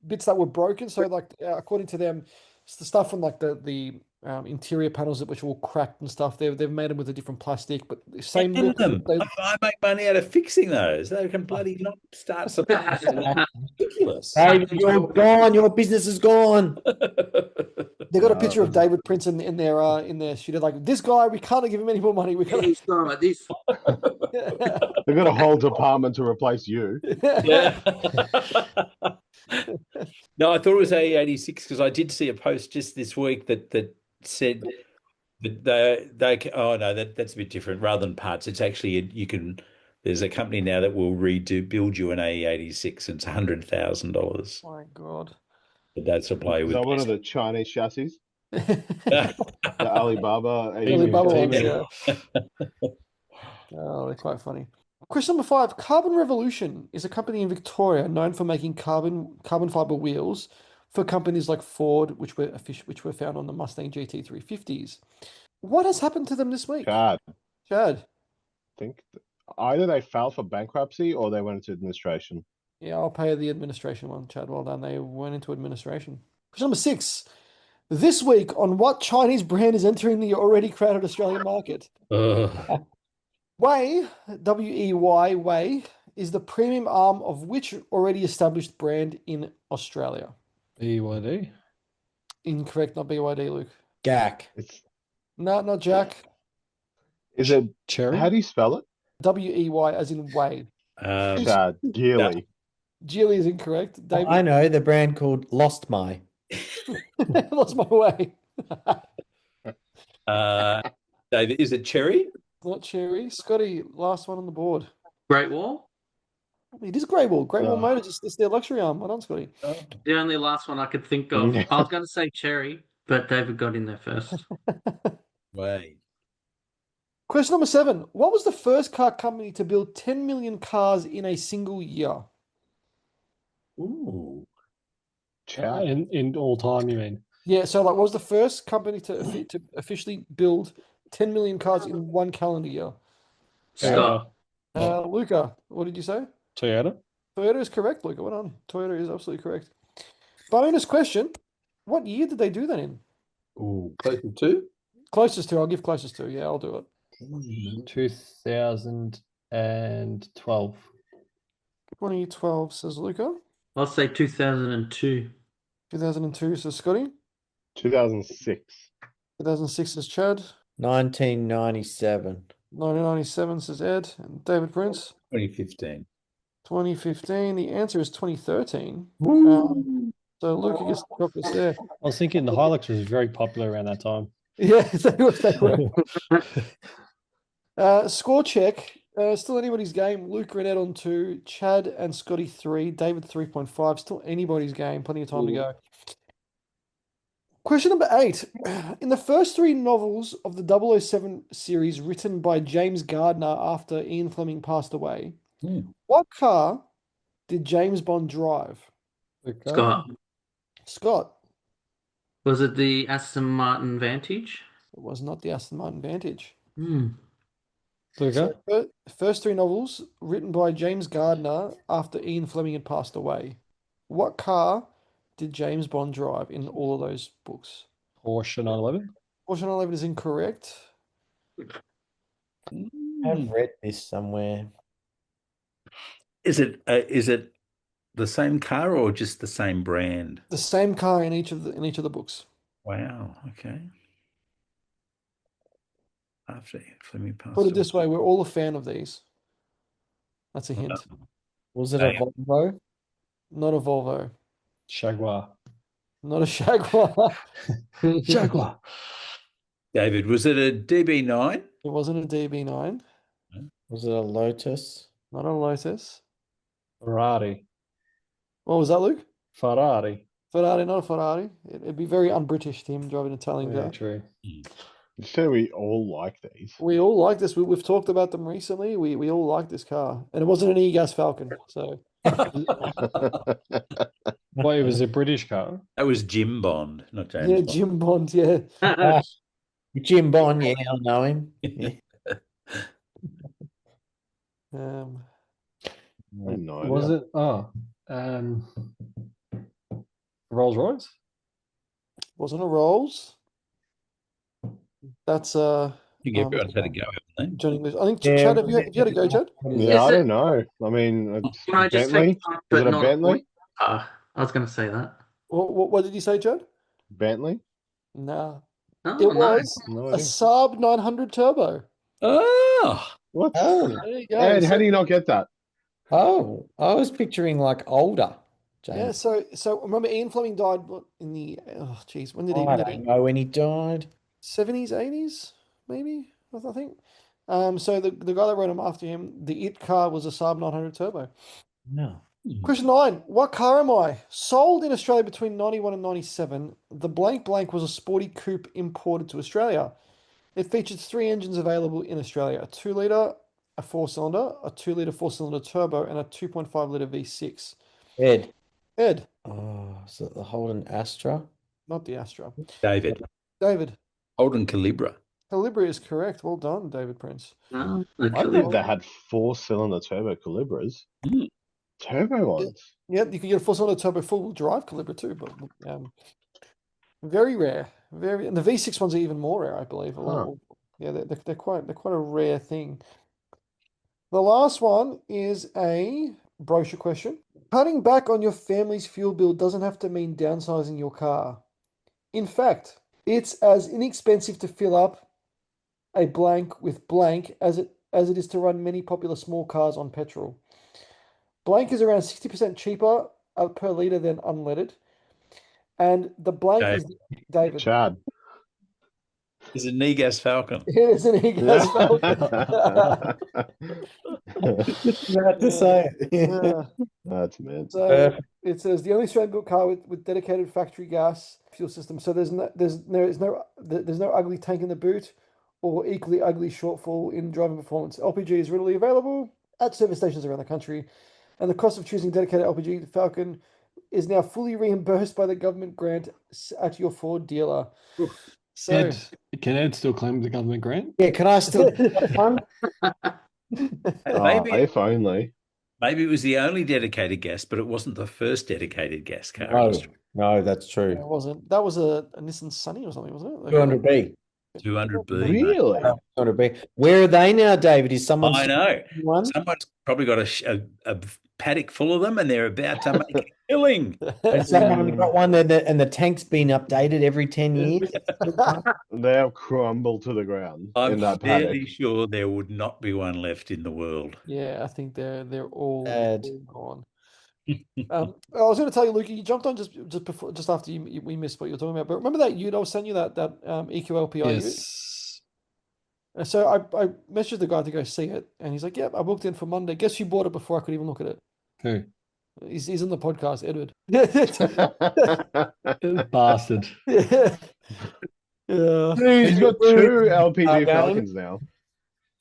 bits that were broken. So according to them, it's the stuff from the interior panels which are all cracked and stuff. They've made them with a different plastic, but the same Send look. them. I make money out of fixing those. They can bloody not start supplying. Ridiculous. David, you're gone. Your business is gone. They got a picture of David Prince in their studio. Like, this guy, we can't give him any more money. We got He's going like this. They've got a whole department to replace you. Yeah. No, I thought it was A86 because I did see a post just this week that said that they oh no, that's a bit different. Rather than parts, it's actually there's a company now that will build you an A86 and it's $100,000. My God. But that's a play Is with that one of the Chinese chassis? the The Alibaba Alibaba 8015? ones, yeah. Oh, they're quite funny. Question number 5. Carbon Revolution is a company in Victoria known for making carbon fiber wheels for companies like Ford, which were found on the Mustang GT350s. What has happened to them this week? Chad. Chad. I think either they filed for bankruptcy or they went into administration. Yeah, I'll pay the administration one, Chad. Well done. They went into administration. Question number 6. This week, on what Chinese brand is entering the already crowded Australian market? Way, W-E-Y, Way, is the premium arm of which already established brand in Australia? BYD. Incorrect, not BYD, Luke. Gak. No, not Jack. Is it Cherry? How do you spell it? W-E-Y, as in Way. Chad. Geely. Geely is incorrect. David, I know the brand called Lost My. lost my way. David, is it Cherry? Not Cherry. Scotty, last one on the board. Great Wall. It is Grey Wall. Grey Wall Motors. It's their luxury arm. Well done, Scotty. The only last one I could think of. I was going to say Cherry, but David got in there first. Way. Question number 7. What was the first car company to build 10 million cars in a single year? Ooh. Chad. In all time, you mean? Yeah, so like, what was the first company to officially build 10 million cars in one calendar year? Scott. Luca, what did you say? Toyota. Toyota is correct, Luca. Well done. Toyota is absolutely correct. Bonus question. What year did they do that in? Ooh, close to 2? Closest to. I'll give closest to. Yeah, I'll do it. 2012. 2012, says Luca. I'll say 2002. 2002, says Scotty. 2006. 2006, says Chad. 1997. 1997, says Ed. And David Prince. 2015. 2015. The answer is 2013. So Luca gets the chocolates there. I was thinking the Hilux was very popular around that time. Yeah, they were. Score check. Still anybody's game. Luke and Ed on 2. Chad and Scotty 3. David 3.5. Still anybody's game. Plenty of time to go. Question number 8. In the first 3 novels of the 007 series written by James Gardner after Ian Fleming passed away, what car did James Bond drive? Scott. Scott. Was it the Aston Martin Vantage? It was not the Aston Martin Vantage. Luca. So, first 3 novels written by James Gardner after Ian Fleming had passed away. What car did James Bond drive in all of those books? Porsche 911. Porsche 911 is incorrect. I've read this somewhere. Is it the same car or just the same brand? The same car in each of the books. Wow. Okay. After Fleming passed Put it away. this way, we're all a fan of these. That's a hint. Was it a Volvo? Not a Volvo. Jaguar. Not a Jaguar. Jaguar. David, was it a DB9? It wasn't a DB9. Was it a Lotus? Not a Lotus. Ferrari. What was that, Luke? Ferrari. Ferrari, not a Ferrari. It'd be very un-British to him driving an Italian Yeah, car. true. You say we all like these. We all like this. We've talked about them recently. We all like this car. And it wasn't an e-gas Falcon. So Well, it was a British car. That was Jim Bond, not James yeah, Bond. Jim Bond, yeah. Jim Bond, yeah, I know him. Yeah. No Was idea. it? Rolls Royce? Wasn't a Rolls. That's I think everyone's had a go, haven't John English. I think Yeah, Chad, have you had a go, Chad? Yeah, I Is it- don't know. I mean, it's Can I just Bentley. take time, Is but it a not Bentley? point? I was going to say that. What did you say, Chad? Bentley? Nah. Oh, It no. was No a idea. Saab 900 Turbo. they? Oh, What? Oh, There you go. Ed, how So- do you not get that? oh, I was picturing like older, Yeah, James. so remember Ian Fleming died in the when did he I don't know when he died. 70s, 80s, maybe, I think. So the guy that wrote him after him, the It car was a Saab 900 Turbo. No. Question 9. What car am I? Sold in Australia between 91 and 97, the blank blank was a sporty coupe imported to Australia. It featured 3 engines available in Australia, a 2-litre, a 4-cylinder, a 2-litre 4-cylinder turbo, and a 2.5-litre V6. Ed. Ed, Oh, is it the Holden Astra? not the Astra. David. David, Holden Calibra. Calibri is correct. Well done, David Prince. No, I believe they had 4-cylinder turbo Calibras. Mm. Turbo ones. Yeah, you can get a 4-cylinder turbo full-wheel drive Calibri too, but very rare. Very, and the V6 ones are even more rare, I believe. Yeah, they're quite a rare thing. The last one is a brochure question. Cutting back on your family's fuel bill doesn't have to mean downsizing your car. In fact, it's as inexpensive to fill up a blank with blank as it is to run many popular small cars on petrol. Blank is around 60% cheaper per litre than unleaded. And the blank is David. Chad. Is it Negas Falcon? It is an e-gas Falcon. About to say it. Yeah. That's man. So it says the only Australian built car with dedicated factory gas fuel system. So there's no ugly tank in the boot or equally ugly shortfall in driving performance. LPG is readily available at service stations around the country, and the cost of choosing dedicated LPG Falcon is now fully reimbursed by the government grant at your Ford dealer. So Ed, can Ed still claim the government grant? Yeah, can I still get one? Maybe, If only. maybe it was the only dedicated gas, but it wasn't the first dedicated gas car. in No, Australia. no, that's true. it wasn't. That was a Nissan Sunny or something, wasn't it? 200B. 200B. Really? 200B. Where are they now, David? Is someone I know. one? Someone's probably got a paddock full of them and they're about to make a killing. Has someone got one and the tank's been updated every 10 years? They have crumbled to the ground in I'm that fairly paddock. sure there would not be one left in the world. Yeah, I think they're all Bad. gone. I was going to tell you, Luke, you jumped on just after we missed what you were talking about. But remember that ute I was sending you that EQLPI ute? Yes. So I messaged the guy to go see it, and he's like, "Yep, I booked in for Monday." Guess who bought it before I could even look at it? Who? He's on the podcast, Edward. Bastard. Yeah. He's got 2 LPG Okay. Falcons now.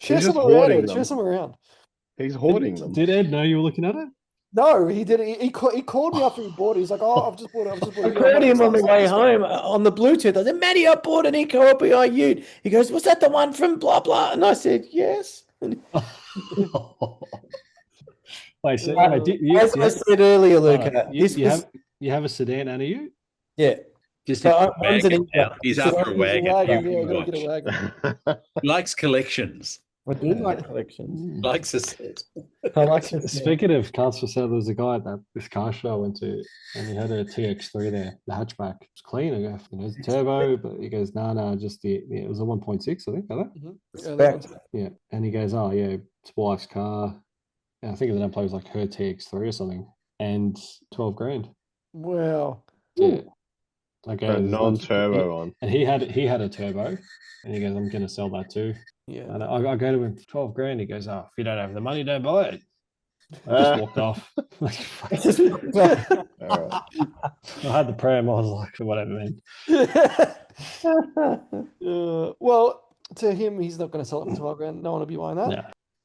Share He's some just around. hoarding Ed. Share them. some around. He's hoarding them. Did Ed know you were looking at it? No, he didn't. He called me after he bought it. He's like, "Oh, I've just bought it. I called him on the way home on the Bluetooth. I said, Matty, I bought an EcoLPI ute. He goes, was that the one from blah, blah? And I said, yes. Wait, so As I said earlier, Luca, you have a sedan and a ute? Yeah. Just So a one's an wagon Eco. now. He's after a wagon. Yeah, You gotta watch. get a wagon. He likes collections. I do like collections. Likes a set. I like it. Speaking of cars for sale, there was a guy at this car show I went to, and he had a TX3 there, the hatchback. It's clean, I go, it's turbo, but he goes, no, just it was a 1.6, I think, yeah. And he goes, oh yeah, it's wife's car. And I think the number plate was like her TX3 or something, and 12 grand. Wow. Yeah. Okay, A non-turbo one. and he had a turbo, and he goes, I'm going to sell that too. Yeah. And I go to him, 12 grand. He goes, oh, if you don't have the money, don't buy it. I just walked off. Alright. I had the pram. I was like, whatever, man. Well, to him, he's not going to sell it for 12 grand. No one will be buying that. No.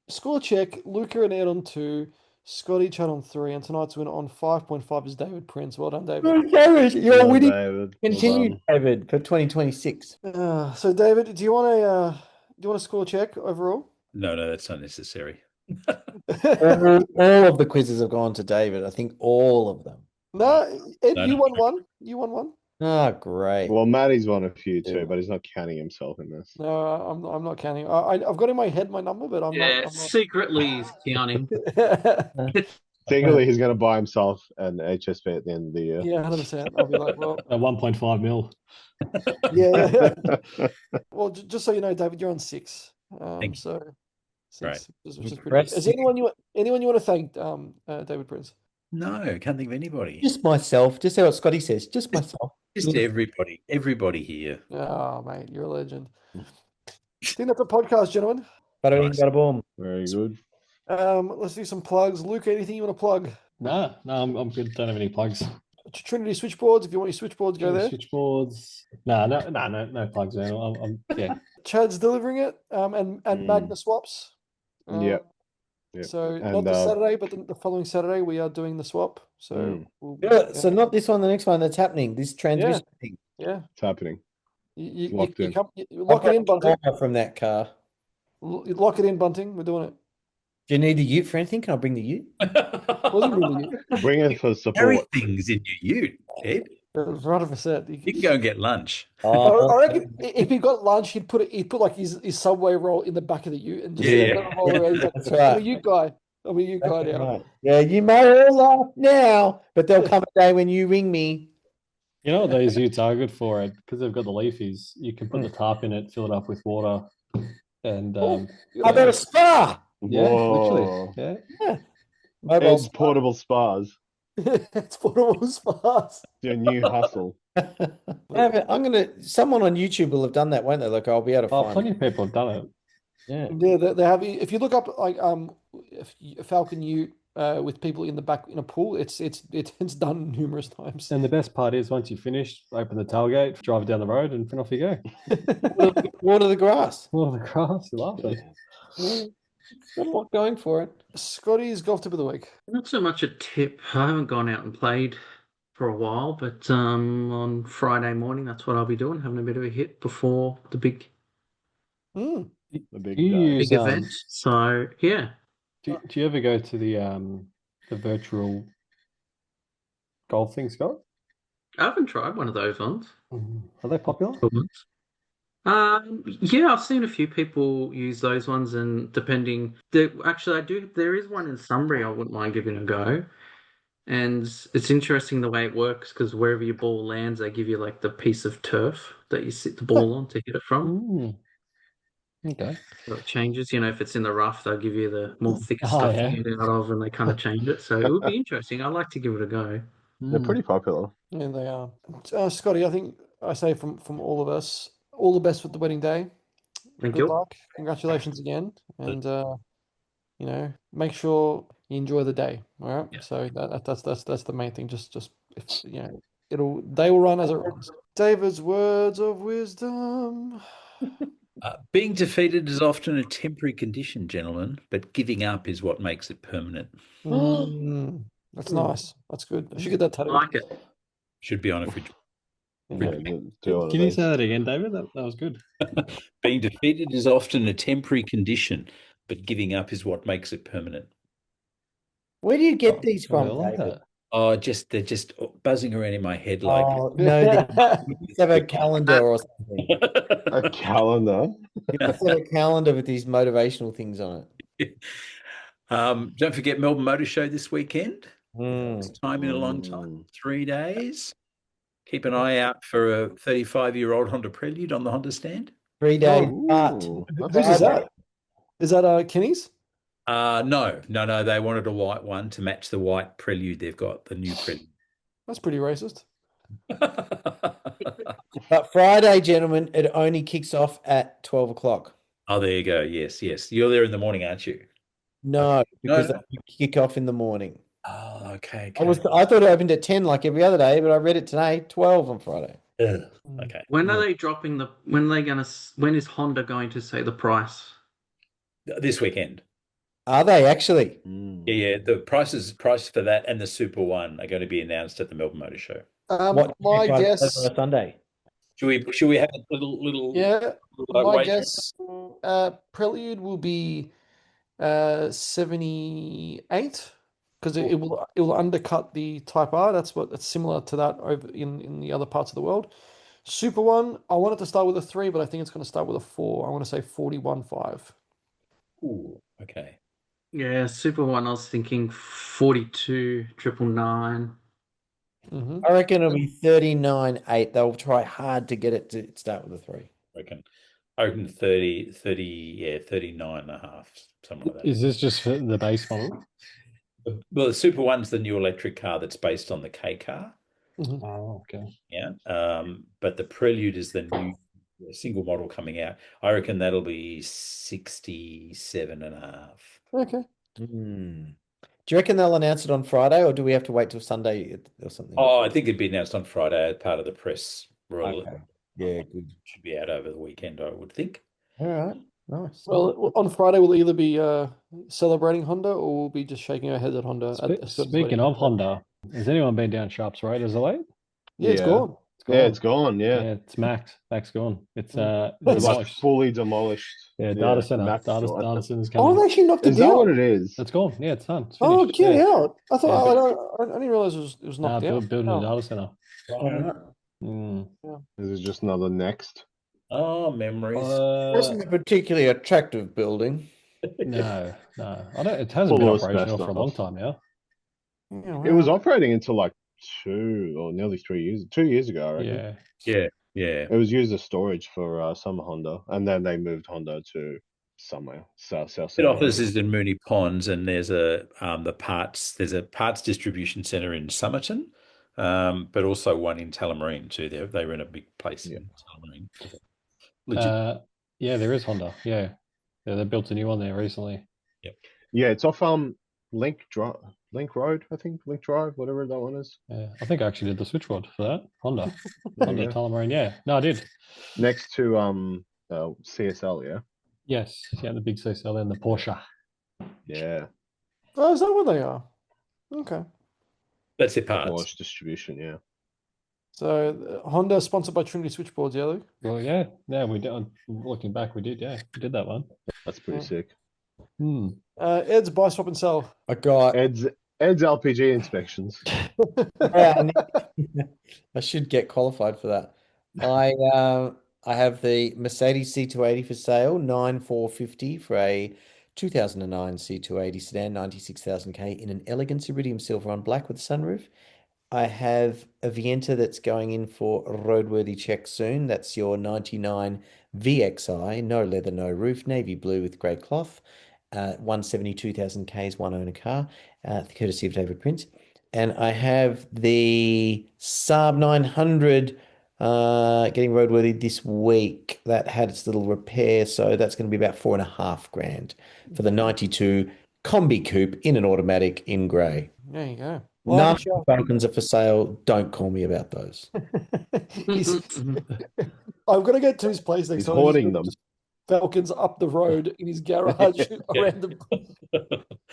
Score check. Luca and Ed on 2. Scotty Chad on 3. And tonight's winner on 5.5 is David Prince. Well done, David. David, you're Well, winning. David. Continue, Well David, for 2026. So, David, do you want a score check overall? No, that's unnecessary. all of the quizzes have gone to David. I think all of them. No, Ed, No, you no. won one. You won one. Oh, great. Well, Matty's won a few too, but he's not counting himself in this. No, I'm not counting. I've got in my head my number, but I'm Yeah, not. secretly he's counting. Secretly, he's going to buy himself an HSP at the end of the year. Yeah, 100%. I'll be like, well, At 1.5 mil. yeah. Well, just so you know, David, you're on 6. Thank you. So Right. 6, which is pretty good. Is there anyone you want to thank, David Prince? No, can't think of anybody. Just myself. Just what Scotty says. Just myself. Just everybody. Everybody here. Oh, mate, you're a legend. I think that's a podcast, gentlemen. Bada bing, Nice. bada boom. Very good. Let's do some plugs. Luke, anything you want to plug? No, I'm good. Don't have any plugs. Trinity switchboards. If you want your switchboards, go there. Switchboards. No plugs, man. Yeah. Chad's delivering it. And Magna swaps. Yep. So And, not this Saturday, but the following Saturday we are doing the swap. So So not this one, the next one that's happening. This transmission thing. Yeah, it's happening. You Locked in. lock it in, Bunting. From that car. Lock it in, Bunting. We're doing it. Do you need the ute for anything? Can I bring the ute? Wasn't really you. Bring it for support. Carry things in your ute, Ed. 100%. You can go and get lunch. I reckon if he got lunch, he'd put like his subway roll in the back of the ute and just let him roll around. He's like, That's right. I'm a ute guy. I'm a ute guy now. Right. Yeah, you may all laugh now, but there'll come a day when you ring me. You know what those utes are good for? It because they've got the leafies. You can put the tarp in it, fill it up with water, and I got a spa. yeah, Whoa. literally, yeah. Mobile It's portable spas. It's portable spas. Your new hustle. Someone on YouTube will have done that, won't they? Like, I'll be able to Oh, find plenty it. of people have done it. Yeah. Yeah, they have. If you look up like Falcon ute with people in the back in a pool, it's done numerous times. And the best part is once you finish, open the tailgate, drive it down the road, and off you go. Water the grass. Water the grass, you love it. Got a lot going for it. Scotty's golf tip of the week. Not so much a tip. I haven't gone out and played for a while, but on Friday morning, that's what I'll be doing, having a bit of a hit before the big The big You guy. use, big event. So yeah, do you ever go to the virtual golf thing, Scott? I haven't tried one of those ones. Are they popular? Yeah, I've seen a few people use those ones, and actually, I do. There is one in Sunbury I wouldn't mind giving a go, and it's interesting the way it works because wherever your ball lands, they give you like the piece of turf that you sit the ball on to hit it from. Okay. So it changes. You know, if it's in the rough, they'll give you the more thicker Oh, stuff yeah. to get out of, and they kind of change it. So it would be interesting. I'd like to give it a go. They're pretty popular. Yeah, they are. Scotty, I think I say from all of us, all the best with the wedding day. Thank Good you. luck. Congratulations again, and make sure you enjoy the day. All right. Yeah. So that's the main thing. Just if, they will run as it runs. David's words of wisdom. Being defeated is often a temporary condition, gentlemen, but giving up is what makes it permanent. That's nice. That's good. I should get that I tattooed. like it. Should be on a fridge. Can you say that again, David? That was good. Being defeated is often a temporary condition, but giving up is what makes it permanent. Where do you get these I from, like David? that. Oh, they're just buzzing around in my head like Oh, no, you must have a calendar or something. A calendar. You must have a calendar with these motivational things on it. Don't forget Melbourne Motor Show this weekend. First time in a long Mm. time. 3 days. Keep an eye out for a 35-year-old Honda Prelude on the Honda stand. 3 day part. Whose is that? Is that Kenny's? No. They wanted a white one to match the white Prelude they've got, the new Prelude. That's pretty racist. But Friday, gentlemen, it only kicks off at 12 o'clock. Oh, there you go. Yes. You're there in the morning, aren't you? No, because No. they kick off in the morning. Oh, okay. I thought it opened at 10 like every other day, but I read it today, 12 on Friday. Okay. When are they dropping when is Honda going to say the price? This weekend. Are they actually? Yeah. The price for that and the Super One are going to be announced at the Melbourne Motor Show. My guess. On a Sunday. Should we have a little? Yeah. little My wager? guess. Prelude will be 78. because it will undercut the Type R. That's similar to that over in the other parts of the world. Super One, I want it to start with a 3, but I think it's going to start with a 4. I want to say 41.5. Ooh, okay. Yeah, Super One. I was thinking 42, 999. Mm-hmm. I reckon it'll be 39.8. They'll try hard to get it to start with a 3. I reckon. Open 30, yeah, 39.5, something like that. Is this just for the base model? Well, the Super One's the new electric car that's based on the K car. Mm-hmm. Oh, okay. Yeah. But the Prelude is the new single model coming out. I reckon that'll be 67.5. Okay. Do you reckon they'll announce it on Friday, or do we have to wait till Sunday or something? Oh, I think it'd be announced on Friday as part of the press. Okay. Yeah, good. Should be out over the weekend, I would think. All right. Nice. Well, on Friday we'll either be celebrating Honda or we'll be just shaking our heads at Honda. Speaking of Honda, has anyone been down Sharps Road as of late? Yeah, it's gone. Yeah, it's gone. Yeah, Yeah, it's Max gone. It's it's like demolished. fully demolished. Yeah, data center. Max Data gone. center's Oh, coming. they actually knocked it Is that down. what it is? It's gone. Yeah, it's done. It's Oh, finished. get Yeah. out! I thought Yeah. I didn't realize it was knocked down. Building a data center. Is it just another next? Oh, memories. It wasn't a particularly attractive building. No. I don't. It hasn't been Full of operational for a long asbestos. time now. Yeah, It was operating until like 2 or nearly 3 years. 2 years ago, I reckon. Yeah. Yeah. It was used as storage for some Honda, and then they moved Honda to somewhere south. Head office is in Mooney Ponds, and there's a parts distribution centre in Somerton, but also one in Tullamarine too. They run a big place in Tullamarine. Legit. Yeah, there is Honda. Yeah, they built a new one there recently. Yep. Yeah, it's off Link Road, I think, Link Drive, whatever that one is. Yeah, I think I actually did the switchboard for that Honda. There Honda you go. Tullamarine. Yeah, no, I did. Next to CSL, yeah. Yes, yeah, the big CCL and the Porsche. Yeah, Oh, is that what they are? Okay. That's their parts. Porsche distribution, yeah. So Honda sponsored by Trinity Switchboards, yeah, Luke? Well, yeah, we did. Looking back, we did that one. That's pretty sick. Ed's buy, swap, and sell. I got Ed's LPG inspections. Yeah, I should get qualified for that. I have the Mercedes C280 for sale, 9,450 for a 2009 C280 sedan, 96,000 K in an elegant iridium silver on black with sunroof. I have a Vienta that's going in for a roadworthy check soon. That's your 99 VXI, no leather, no roof, navy blue with grey cloth. 172,000 Ks, one owner car, courtesy of David Prince. And I have the Saab 900 getting roadworthy this week. That had its little repair, so that's going to be about $4,500 for the 92 Combi Coupe in an automatic in grey. There you go. None of the Falcons are for sale. Don't call me about those. I've got to get to his place next He's time. hoarding them. Falcons up the road in his garage around the.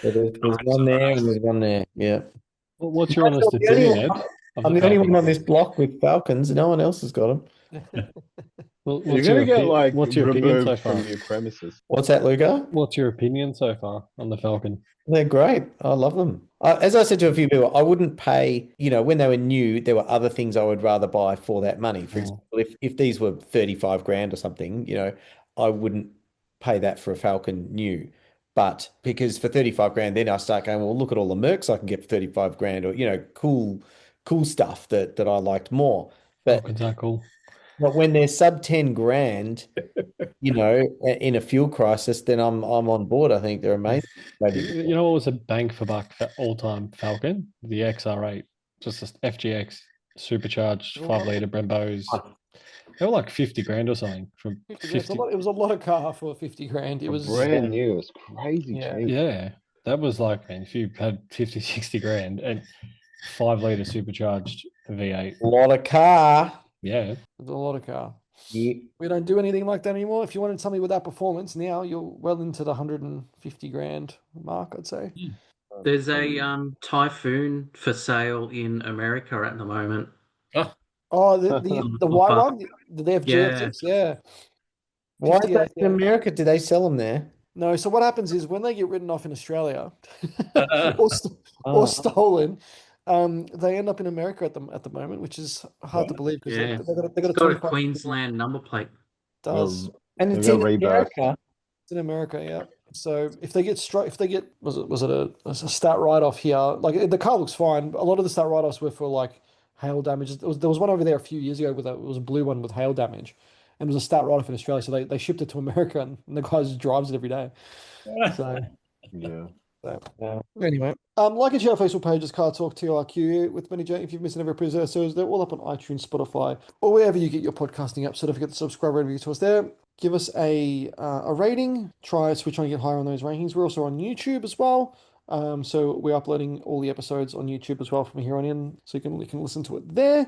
There's one there and there's one there. Yeah. Well, what's your honest opinion, Ed? I'm the only one on this block with Falcons. No one else has got them. Well, You're gonna get like what's your opinion so removed far? from your premises. What's that, Luca? What's your opinion so far on the Falcon? They're great. I love them. As I said to a few people, I wouldn't pay, when they were new, there were other things I would rather buy for that money. For example, if these were 35 grand or something, I wouldn't pay that for a Falcon new. But because for 35 grand, then I start going, well, look at all the Mercs I can get for 35 grand or, cool stuff that I liked more. But Falcons are cool. But when they're sub 10 grand, in a fuel crisis, then I'm on board. I think they're amazing. You know what was a bang for buck for all-time Falcon? The XR8, just a FGX supercharged 5-litre Brembos. They were like 50 grand or something. From 50. It was a lot of car for 50 grand. It was brand new. It was crazy cheap. Yeah, that was like, man, if you had 50, 60 grand and 5-litre supercharged V8. A lot of car. Yeah. It's a lot of car. Yeah. We don't do anything like that anymore. If you wanted something with that performance, now you're well into the 150 grand mark, I'd say. There's a Typhoon for sale in America at the moment. Oh, the white one? They have GX6, yeah. Why is that in America? Do they sell them there? No, so what happens is when they get written off in Australia or Oh. stolen, they end up in America at the moment, which is hard to believe because Yeah. they got It's got a 25 Queensland number plate. does. And They it's got in rebirth. America. It's in America, yeah. So if they get was it a stat write-off here? Like the car looks fine. A lot of the stat write-offs were for like hail damage. There was one over there a few years ago it was a blue one with hail damage, and it was a stat write-off in Australia. So they shipped it to America, and the guy just drives it every day. So Yeah. yeah. Anyway, like and share our Facebook page, Car Talk TRQ with Benny J. If you've missed any of our previous episodes, they're all up on iTunes, Spotify, or wherever you get your podcasting apps. So don't forget to subscribe wherever you get to us there. Give us a rating. Switch on and get higher on those rankings. We're also on YouTube as well. So we're uploading all the episodes on YouTube as well from here on in, so you can listen to it there.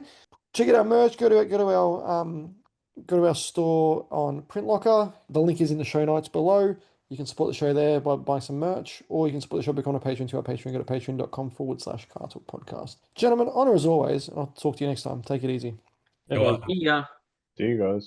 Check out our merch. Go to our store on Print Locker. The link is in the show notes below. You can support the show there by buying some merch, or you can support the show by becoming a patron to our Patreon. Go to patreon.com/Car Talk Podcast. Gentlemen, honor as always, and I'll talk to you next time. Take it easy. Go on. Yeah. See you guys.